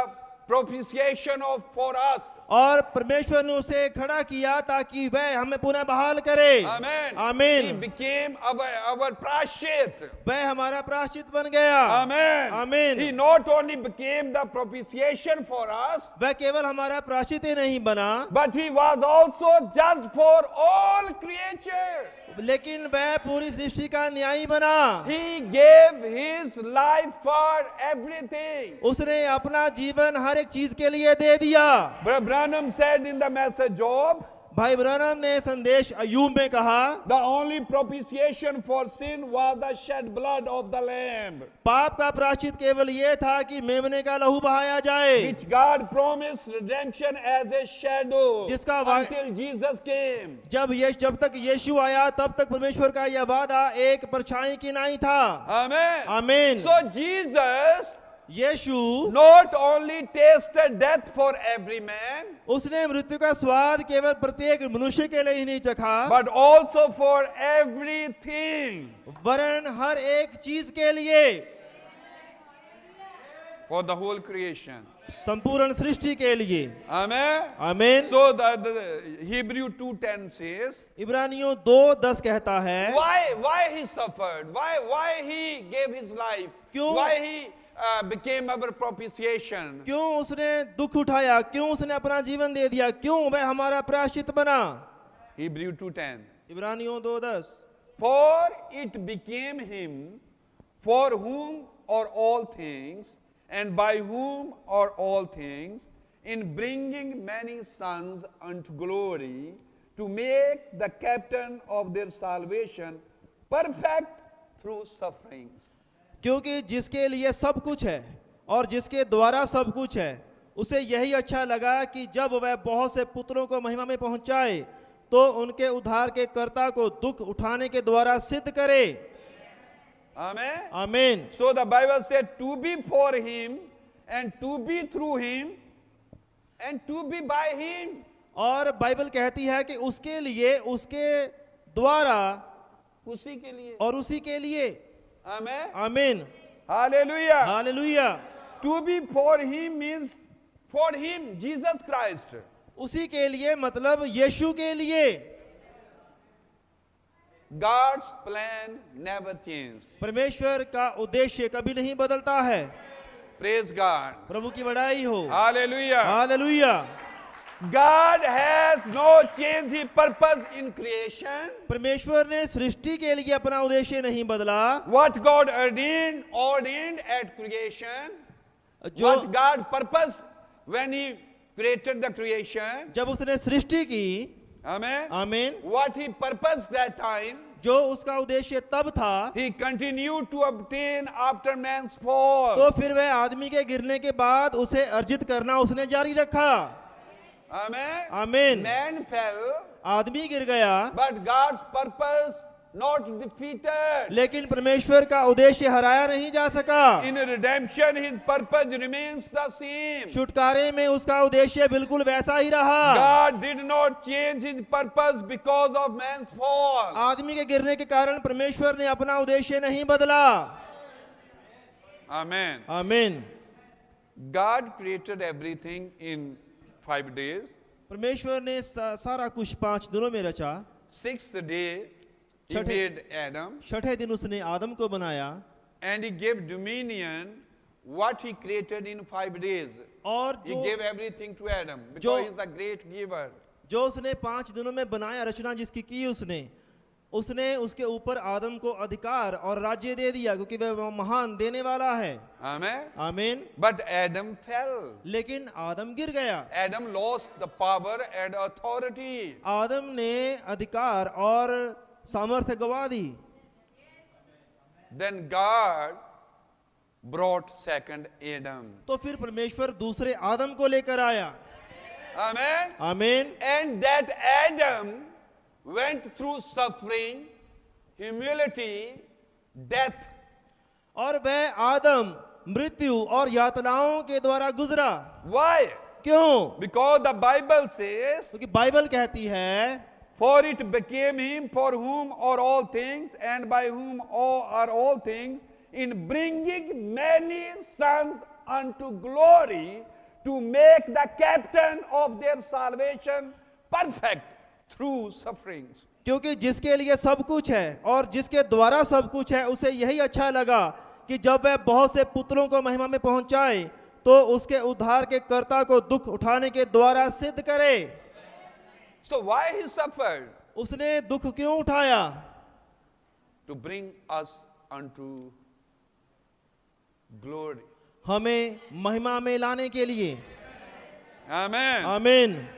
propitiation for us. और परमेश्वर ने उसे खड़ा किया ताकि वह हमें पुनः बहाल करे। Amen. आमीन। He became our प्रायश्चित. वह हमारा प्रायश्चित बन गया। Amen. आमीन। He not only became the propitiation for us, वह केवल हमारा प्रायश्चित ही नहीं बना, but he was also judged for all creature. लेकिन वह पूरी सृष्टि का न्यायी बना। He gave his life for everything. उसने अपना जीवन हर एक चीज के लिए दे दिया। Brother Branham said in the message Job, भाई ब्रैनम ने संदेश अय्यूब में कहा, the only propitiation for sin was the shed blood of the lamb, पाप का प्रायश्चित केवल ये था कि मेमने का लहू बहाया जाए, which God promised redemption as a shadow जिसका until Jesus came. जब तक यीशु आया तब तक परमेश्वर का यह वादा एक परछाई की नहीं था। Amen. आमीन। So Jesus Yeshu not only tasted death for every man, उसने मृत्यु का स्वाद केवल प्रत्येक मनुष्य के लिए ही नहीं चखा, but also for everything, वरन हर एक चीज के लिए, for the whole creation. संपूर्ण सृष्टि के लिए। Amen. आमीन। So the Hebrew 2:10 says, इब्रानियों 2:10 कहता है, why he suffered, why he gave his life, क्यों? why he became our propitiation. क्यों उसने दुख उठाया, क्यों उसने अपना जीवन दे दिया, क्यों वह हमारा प्रायश्चित बना। Hebrew 2:10. इब्रानियों 2:10, For it became him for whom are all things, and by whom are all things, in bringing many sons unto glory, to make the captain of their salvation perfect through sufferings. क्योंकि जिसके लिए सब कुछ है और जिसके द्वारा सब कुछ है, उसे यही अच्छा लगा कि जब वह बहुत से पुत्रों को महिमा में पहुंचाए तो उनके उद्धार के कर्ता को दुख उठाने के द्वारा सिद्ध करे। Amen. आमीन। So the Bible said to be for him and to be through him and to be by him. और बाइबल कहती है कि उसके लिए, उसके द्वारा उसी के लिए। और उसी के लिए। Amen. आमीन। Hallelujah. Hallelujah. To be for him means for him, Jesus Christ. उसी के लिए मतलब यीशु के लिए। God's plan never changes. परमेश्वर का उद्देश्य कभी नहीं बदलता है। Praise God. प्रभु की बड़ाई हो। Hallelujah. Hallelujah. God has no change his purpose in creation. परमेश्वर ने सृष्टि के लिए अपना उद्देश्य नहीं बदला। What God ordained at creation, what God purposed when he created the creation. जब उसने सृष्टि की, Amen. आमीन, What he purposed that time, जो उसका उद्देश्य तब था, he continued to obtain after man's fall. तो फिर वह आदमी के गिरने के बाद उसे अर्जित करना उसने जारी रखा। Amen. आमीन। Man fell, आदमी गिर गया, but God's purpose not defeated. लेकिन परमेश्वर का उद्देश्य हराया नहीं जा सका। In redemption, his purpose remains the same. छुटकारे में उसका उद्देश्य बिल्कुल वैसा ही रहा। God did not change his purpose because of man's fall. आदमी के गिरने के कारण परमेश्वर ने अपना उद्देश्य नहीं बदला। Amen. आमीन। God created everything in 5 days. परमेश्वर ने सारा कुछ 5 दिनों में रचा। 6th day, he छठे- made Adam, छठे दिन उसने आदम को बनाया and he gave dominion what he created in 5 days. और He जो gave everything to Adam because जो- he is the great giver. जो उसने 5 दिनों में बनाया, रचना जिसकी की उसने उसके ऊपर आदम को अधिकार और राज्य दे दिया, क्योंकि वह महान देने वाला है। Amen. आमीन। But Adam fell. लेकिन आदम गिर गया। Adam lost the power and authority. आदम ने अधिकार और सामर्थ्य गवा दी। Then God brought second Adam. तो फिर परमेश्वर दूसरे आदम को लेकर आया। Amen. आमीन। And that Adam went through suffering, humility, death. और वह आदम मृत्यु और यातनाओं के द्वारा गुजरा। Why? क्यों? Because the Bible says, क्योंकि बाइबल कहती है, for it became him for whom are all things and by whom are all things, in bringing many sons unto glory, to make the captain of their salvation perfect through sufferings. क्योंकि जिसके लिए सब कुछ है और जिसके द्वारा सब कुछ है, उसे यही अच्छा लगा कि जब वह बहुत से पुत्रों को महिमा में पहुंचाए तो उसके उद्धार के कर्ता को दुख उठाने के द्वारा सिद्ध करे। So why he suffered? उसने दुख क्यों उठाया? To bring us unto glory. हमें महिमा में लाने के लिए। Amen. आमीन।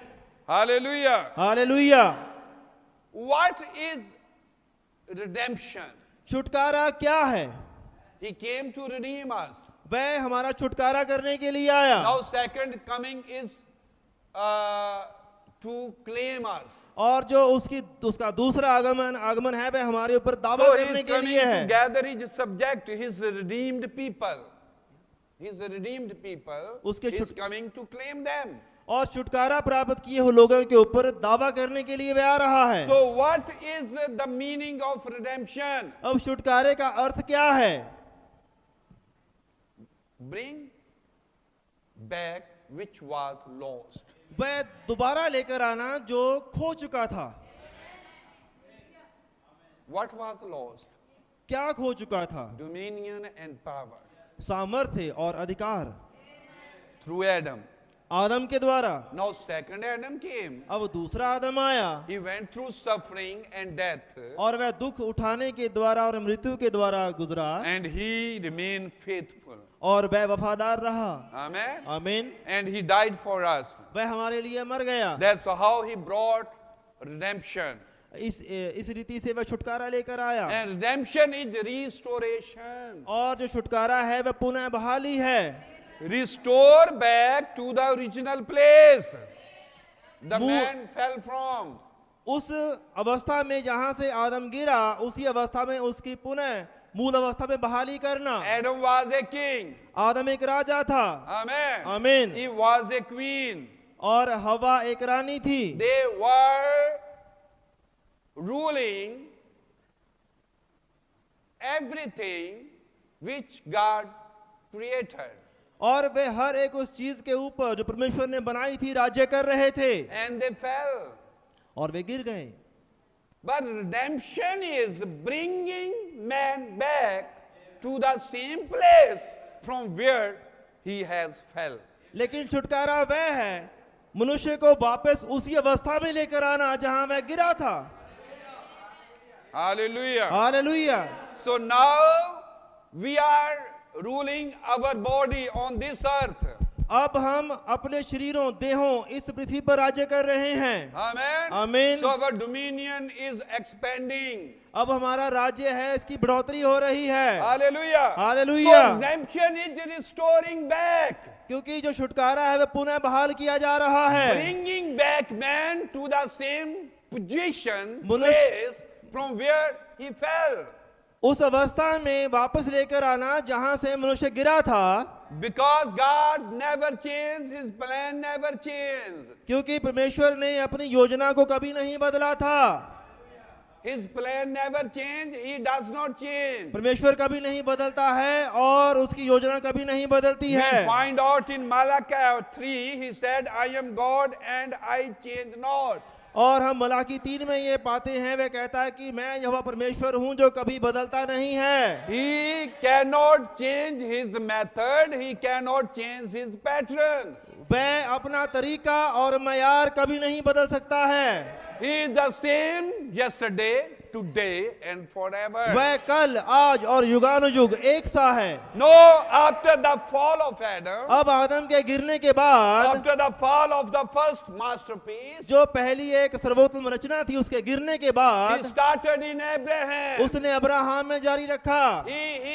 Hallelujah. Hallelujah. What is redemption? छुटकारा क्या है? He came to redeem us. वह हमारा छुटकारा करने के लिए आया। Now second coming is to claim us. और जो उसका दूसरा आगमन है वह हमारे ऊपर दावा So he करने is के coming लिए to है। gather his subject, his redeemed people. His redeemed people. उसके He is छुट- coming to claim them. और छुटकारा प्राप्त किए हुए लोगों के ऊपर दावा करने के लिए वह आ रहा है। So what is the meaning of redemption? अब छुटकारे का अर्थ क्या है? Bring back which was lost. वह दोबारा लेकर आना जो खो चुका था। What was lost? क्या खो चुका था? Dominion and power. सामर्थ्य और अधिकार Through Adam. आदम के द्वारा। Now second Adam came. अब दूसरा आदम आया He went through suffering and death. और वह दुख उठाने के द्वारा और मृत्यु के द्वारा गुजरा And he remained faithful. और वह वफादार रहा। Amen. आमीन। And he died for us. वह हमारे लिए मर गया। That's how he brought redemption. इस रीति से वह छुटकारा लेकर आया। And redemption is restoration. और जो छुटकारा है वह पुनः बहाली है। Restore back to the original place the Move- man fell from. उस अवस्था में जहां से आदम गिरा, उसी अवस्था में उसकी पुनः मूल अवस्था में बहाली करना। Adam was a king. आदम एक राजा था, Amen. आमीन, Eve was a queen. और हवा एक रानी थी। They were ruling everything which God created. और वे हर एक उस चीज के ऊपर जो परमेश्वर ने बनाई थी राज्य कर रहे थे, And they fell. और वे गिर गए। But redemption is bringing man back to the same place from where he has fell. लेकिन छुटकारा वह है मनुष्य को वापस उसी अवस्था में लेकर आना जहां वह गिरा था। Hallelujah. Hallelujah. So now we are ruling our body on this earth. अब हम अपने शरीरों देहों इस पृथ्वी पर राज्य कर रहे हैं। Amen. आमीन। So our dominion is expanding. अब हमारा राज्य है, इसकी बढ़ोतरी हो रही है। Hallelujah. Hallelujah. So redemption is restoring back, क्योंकि जो छुटकारा है वह पुनः बहाल किया जा रहा है, bringing back man to the same position, मनुष्य- place from where he fell. उस अवस्था में वापस लेकर आना जहां से मनुष्य गिरा था। Because God never changed, His plan never changed. क्योंकि परमेश्वर ने अपनी योजना को कभी नहीं बदला था। His plan never changed, He does not change. परमेश्वर कभी नहीं बदलता है और उसकी योजना कभी नहीं बदलती We है। find out in Malachi 3, He said, I am God and I change not. और हम मलाकी 3 में ये पाते हैं, वह कहता है कि मैं यहोवा परमेश्वर हूं जो कभी बदलता नहीं है। He cannot change His method, He cannot change His pattern. वह अपना तरीका और मयार कभी नहीं बदल सकता है। He is the same yesterday, today and forever. वह कल, आज और युगानुयुग एक सा है। No, after the fall of Adam, अब आदम के गिरने के बाद, after the fall of the first masterpiece, जो पहली एक सर्वोत्तम रचना थी, उसके गिरने के He बाद started in Abraham. उसने अब्राहम में जारी रखा He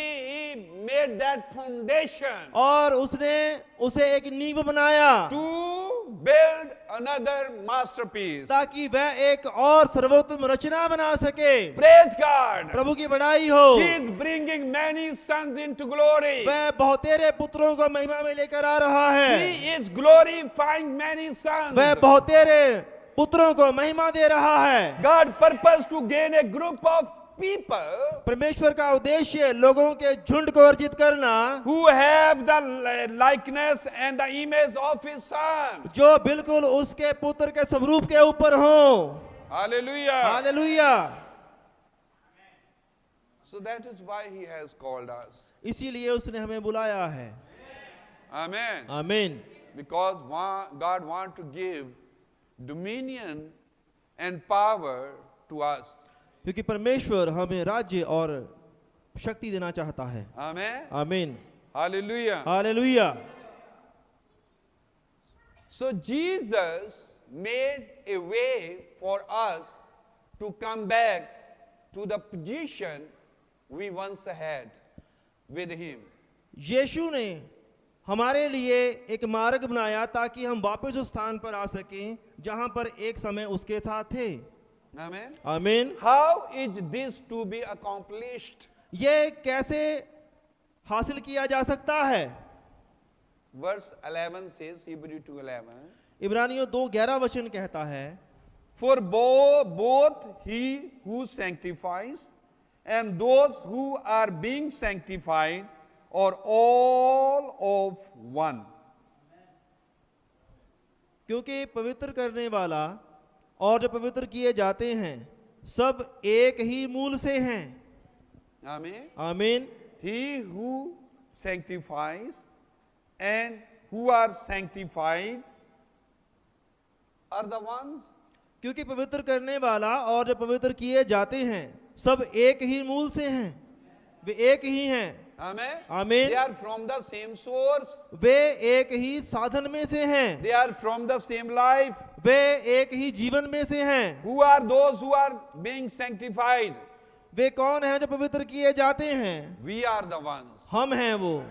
made that foundation और उसने उसे एक नींव बनाया to build another masterpiece. ताकि वह एक और सर्वोत्तम रचना बना सके। Praise God. प्रभु की बड़ाई हो। He is bringing many sons into glory. वह बहुतेरे पुत्रों को महिमा में लेकर आ रहा है। He is glorifying many sons. वह बहुतेरे पुत्रों को महिमा दे रहा है। God purposed to gain a group of people परमेश्वर का उद्देश्य लोगों के झुंड को अर्जित करना, who have the likeness and the image of His Son. जो बिल्कुल उसके पुत्र के स्वरूप के ऊपर हो। Hallelujah. Hallelujah. So that is why He has called us. इसीलिए उसने हमें बुलाया है। Amen. आमीन। Because God wants to give dominion and power to us. क्योंकि परमेश्वर हमें राज्य और शक्ति देना चाहता है। Amen. आमीन। Hallelujah. Hallelujah. So Jesus made a way for us to come back to the position we once had with Him. यीशु ने हमारे लिए एक मार्ग बनाया ताकि हम वापस उस स्थान पर आ सकें जहां पर एक समय उसके साथ थे। Amen. आमीन। How is this to be accomplished? ये कैसे हासिल किया जा सकता है? Verse 11 says, Hebrew 2:11. इब्रानियों 2:11 वचन कहता है, For both he who sanctifies and those who are being sanctified are all of one. क्योंकि पवित्र करने वाला और जो पवित्र किए जाते हैं सब एक ही मूल से हैं। Amen. आमीन। He who sanctifies and who are sanctified are the ones. क्योंकि पवित्र करने वाला और जो पवित्र किए जाते हैं सब एक ही मूल से हैं, वे एक ही हैं। Amen. आमीन। They are from the same source. वे एक ही साधन में से हैं, They are from the same life. वे एक ही जीवन में से हैं। Who are those who are being sanctified? वे कौन हैं जो पवित्र किए जाते हैं? We are the ones. हम हैं वो।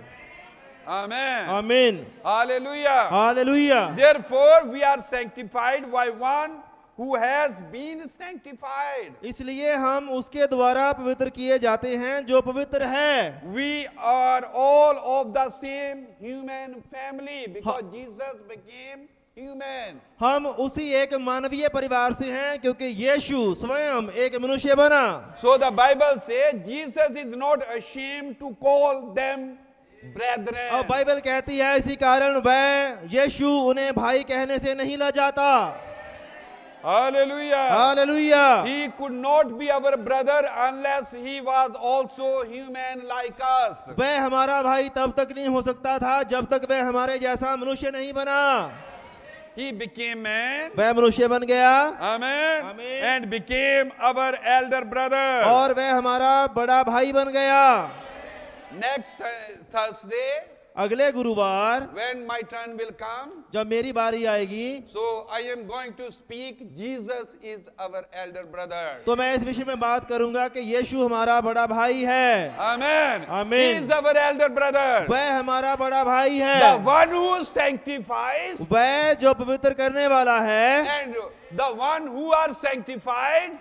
Amen. आमीन। Hallelujah. Hallelujah. Therefore, we are sanctified by one who has been sanctified. इसलिए हम उसके द्वारा पवित्र किए जाते हैं जो पवित्र है। We are all of the same human family because Jesus became human. हम उसी एक मानवीय परिवार से हैं क्योंकि यीशु स्वयं एक मनुष्य बना। So the Bible says Jesus is not ashamed to call them brethren. और बाइबल कहती है इसी कारण वह यीशु उन्हें भाई कहने से नहीं लजाता। Hallelujah. Hallelujah. He could not be our brother unless he was also human like us. वह हमारा भाई तब तक नहीं हो सकता था जब तक वह हमारे जैसा मनुष्य नहीं बना। He became man. वह मनुष्य बन गया। Amen. Amen. And became our elder brother. और वह हमारा बड़ा भाई बन गया। Next Thursday, अगले गुरुवार when my turn will come, जब मेरी बारी आएगी so I am going to speak. Jesus is our elder brother. तो मैं इस विषय में बात करूंगा कि यीशु हमारा बड़ा भाई है। Amen. Amen. He is our elder brother. वह हमारा बड़ा भाई The है। one who sanctifies वह जो पवित्र करने वाला है and the one who are sanctified.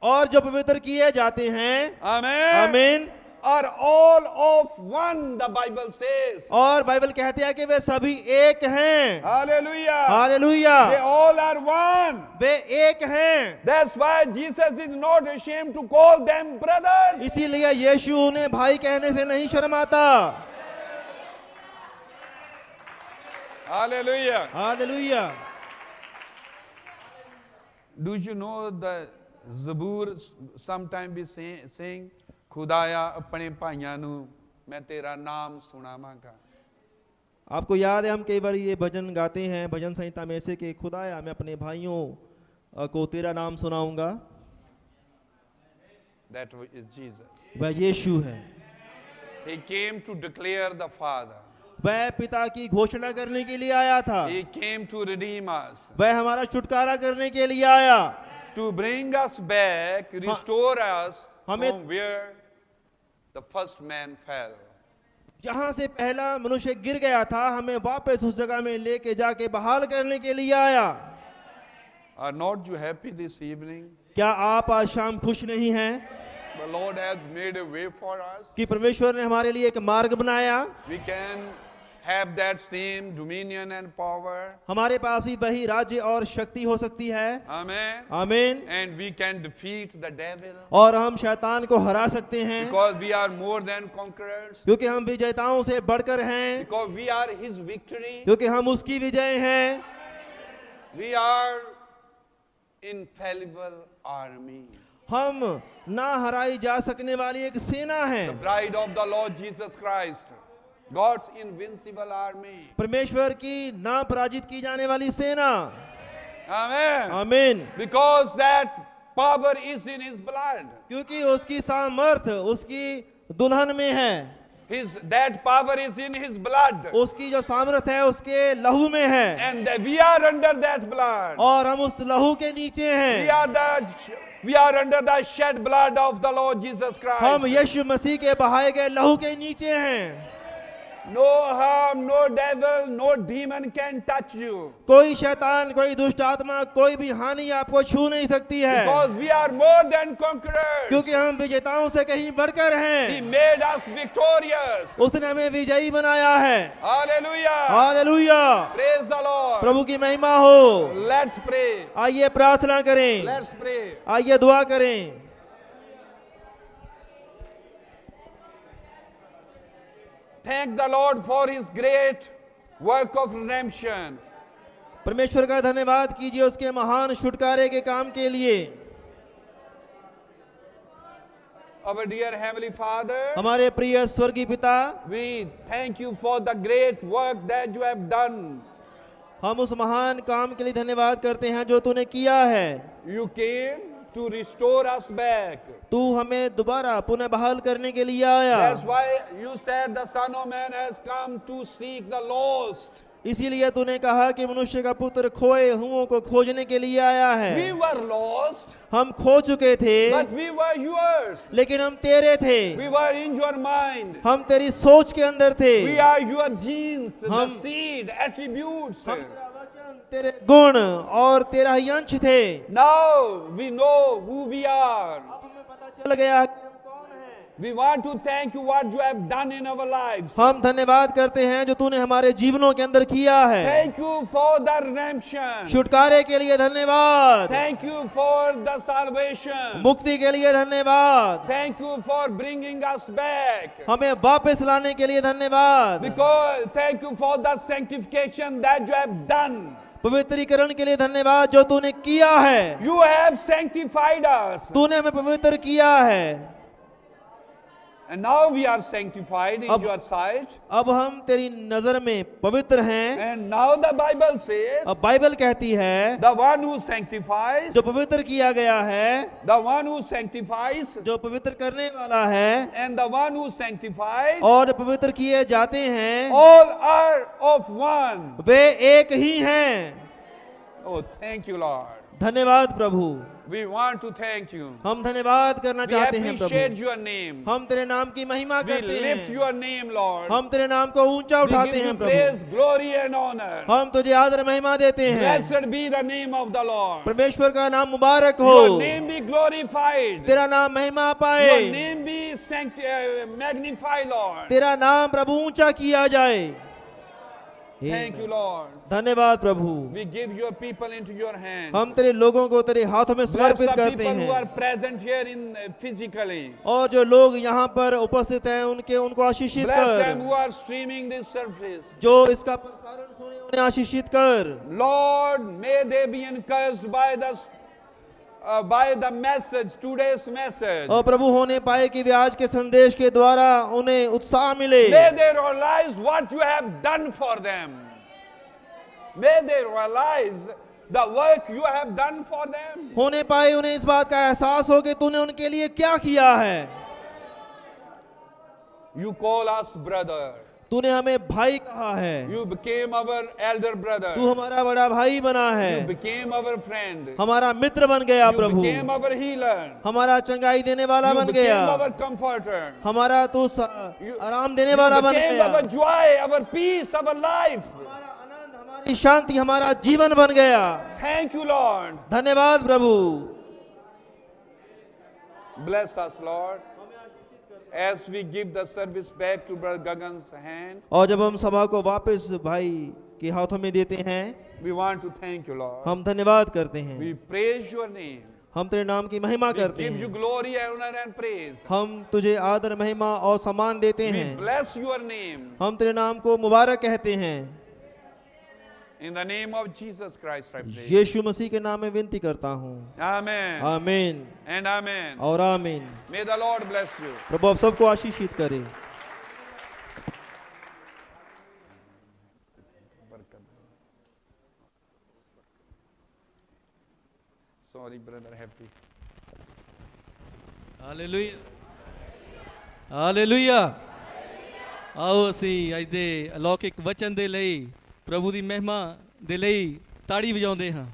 और जो पवित्र किए जाते हैं। Amen. आमीन। Are all of one, the Bible says. और बाइबल कहती है कि वे सभी एक हैं। Hallelujah. They hallelujah. all are one. वे एक हैं। That's why Jesus is not ashamed to call them brothers. इसीलिए यीशु उन्हें भाई कहने से नहीं शर्माता। Hallelujah. Hallelujah. Do you know the Zabur sometimes be saying, खुदाया अपने भाइयों ਨੂੰ मैं तेरा नाम सुनावांगा. आपको याद है हम कई बार ये भजन गाते हैं भजन संहिता में से कि खुदाया मैं अपने भाइयों को तेरा नाम सुनाऊंगा। That is Jesus. वह यीशु है। He came to declare the Father. वह पिता की घोषणा करने के लिए आया था। He came to redeem us. वह हमारा छुटकारा करने के लिए आया। To bring us back, restore us हमें from where the first man fell. जहां से पहला मनुष्य गिर गया था हमें वापस उस जगह में लेके जाके बहाल करने के लिए आया। Are not you happy this evening? क्या आप आज शाम खुश नहीं हैं The Lord has made a way for us. कि परमेश्वर ने हमारे लिए एक मार्ग बनाया। We can have that same dominion and power. हमारे पास ही वही राज्य और शक्ति हो सकती है। Amen. आमीन। And we can defeat the devil. और हम शैतान को हरा सकते हैं Because we are more than conquerors. क्योंकि हम विजेताओं से बढ़कर हैं। Because we are his victory. क्योंकि हम उसकी विजय हैं। We are infallible army. हम ना हराई जा सकने वाली एक सेना है। The bride of the Lord Jesus Christ. God's invincible army. परमेश्वर की ना पराजित की जाने वाली सेना। Amen. आमीन। Because that power is in his blood. क्योंकि उसकी सामर्थ उसकी दुल्हन में है। That power is in his blood. उसकी जो सामर्थ है उसके लहू में है। And we are under that blood. और हम उस लहू के नीचे हैं। We are under the shed blood of the Lord Jesus Christ. हम यीशु मसीह के बहाए गए लहू के नीचे हैं। No harm, no devil, no demon can touch you. कोई शैतान कोई दुष्ट आत्मा कोई भी हानि आपको छू नहीं सकती है। Because we are more than conquerors. क्योंकि हम विजेताओं से कहीं बढ़कर He हैं। made us victorious. उसने हमें विजयी बनाया है। Hallelujah. Hallelujah. Praise the Lord. प्रभु की महिमा हो। Let's pray. आइए प्रार्थना करें। Let's pray. आइए दुआ करें। Thank the Lord for his great work of redemption. परमेश्वर का धन्यवाद कीजिए उसके महान छुटकारे के काम के लिए। Our dear Heavenly Father, हमारे प्रिय स्वर्गीय पिता, we thank you for the great work that you have done. हम उस महान काम के लिए धन्यवाद करते हैं जो तूने किया है। You came to restore us back. तू हमें दोबारा पुनः बहाल करने के लिए आया। That's why you said the Son of Man has come to seek the lost. इसीलिए तूने कहा कि मनुष्य का पुत्र खोए हुओं को खोजने के लिए आया है। We were lost, हम खो चुके थे but we were yours. लेकिन हम तेरे थे। We were in your mind. हम तेरी सोच के अंदर थे। We are your genes, the हम- seed, attributes. हम तेरा वचन तेरे गुण और तेरा ही अंश थे। Now we know who we are. अब हमें पता चल गया कि हम कौन हैं। We want to thank you what you have done in our lives. हम धन्यवाद करते हैं जो तूने हमारे जीवनों के अंदर किया है। Thank you for the redemption. छुटकारे के लिए धन्यवाद, Thank you for the salvation. मुक्ति के लिए धन्यवाद, Thank you for bringing us back. हमें वापस लाने के लिए धन्यवाद, Because thank you for the sanctification that you have done. पवित्रीकरण के लिए धन्यवाद जो तूने किया है। You have sanctified us. तूने हमें पवित्र किया है। And now we are sanctified in अब- your sight. अब हम तेरी नजर में पवित्र हैं। And now the Bible says, अब बाइबल कहती है the one who sanctifies, जो पवित्र किया गया है, the one who sanctifies, जो पवित्र करने वाला है and the one who sanctifies, और जो पवित्र किए जाते हैं, all are of one. वे एक ही हैं। Oh, thank you, Lord. धन्यवाद प्रभु, We want to thank you. हम धन्यवाद करना We चाहते हैं appreciate प्रभु। your name. हम तेरे नाम की महिमा We करते lift हैं, your name, Lord. हम तेरे नाम को ऊंचा We उठाते give you हैं प्रभु। praise, glory, and honor. हम तुझे आदर महिमा देते हैं। Blessed be the name of the Lord. परमेश्वर का नाम मुबारक हो, Your name be glorified. तेरा नाम महिमा Your पाए, name be magnified, Lord. तेरा नाम प्रभु ऊंचा किया जाए। Thank you, Lord. धन्यवाद प्रभु। We give your people into your hands. हम तेरे लोगों को तेरे हाथों में Bless समर्पित the करते people who are हैं, present here in physically. और जो लोग यहाँ पर उपस्थित हैं उनको आशीषित Bless them कर, who are streaming this service. जो इसका प्रसारण सुने उन्हें आशीषित कर। Lord, may they be encouraged by the message, today's message. और प्रभु होने पाए कि वे आज के संदेश के द्वारा उन्हें उत्साह मिले। May they realize what you have done for them. May they realize the work you have done for them. होने पाए उन्हें इस बात का एहसास हो कि तूने उनके लिए क्या किया है। You call us brother. तूने हमें भाई कहा है, You became our elder brother. तू हमारा बड़ा भाई बना You है, became our friend. हमारा मित्र बन गया You Prabhu, became our healer. हमारा चंगाई देने वाला You बन became गया, our comforter. हमारा तू You- आराम देने You वाला बन became गया, our joy, our peace, our life. हमारा आनंद, हमारी शांति, हमारा जीवन बन गया। Thank you, Lord. धन्यवाद प्रभु। Bless us, Lord, as we give the service back to Brother Gagan's hand. और जब हम सभा को वापस भाई के हाथों में देते हैं, We want to thank you, Lord. हम धन्यवाद करते हैं, We praise your name. हम तेरे नाम की महिमा We करते give you हैं, glory, honor, and praise. हम तुझे आदर महिमा और सम्मान देते We हैं, bless your name. हम तेरे नाम को मुबारक कहते हैं। In the name of Jesus Christ, I pray. यीशु मसीह के नाम में विनती करता हूँ, Amen. आमीन And amen. और आमीन। May the Lord bless you. प्रभु आप सबको आशीषित करे। Sorry, brother, happy. Hallelujah hallelujah. ਆਓ ਅਸੀਂ ਅੱਜ ਦੇ ਅਲੌਕਿਕ ਵਚਨ ਦੇ ਲਈ ਪ੍ਰਭੂ ਦੀ ਮਹਿਮਾ ਦੇ ਲਈ ਤਾੜੀ ਵਜਾਉਂਦੇ ਹਾਂ।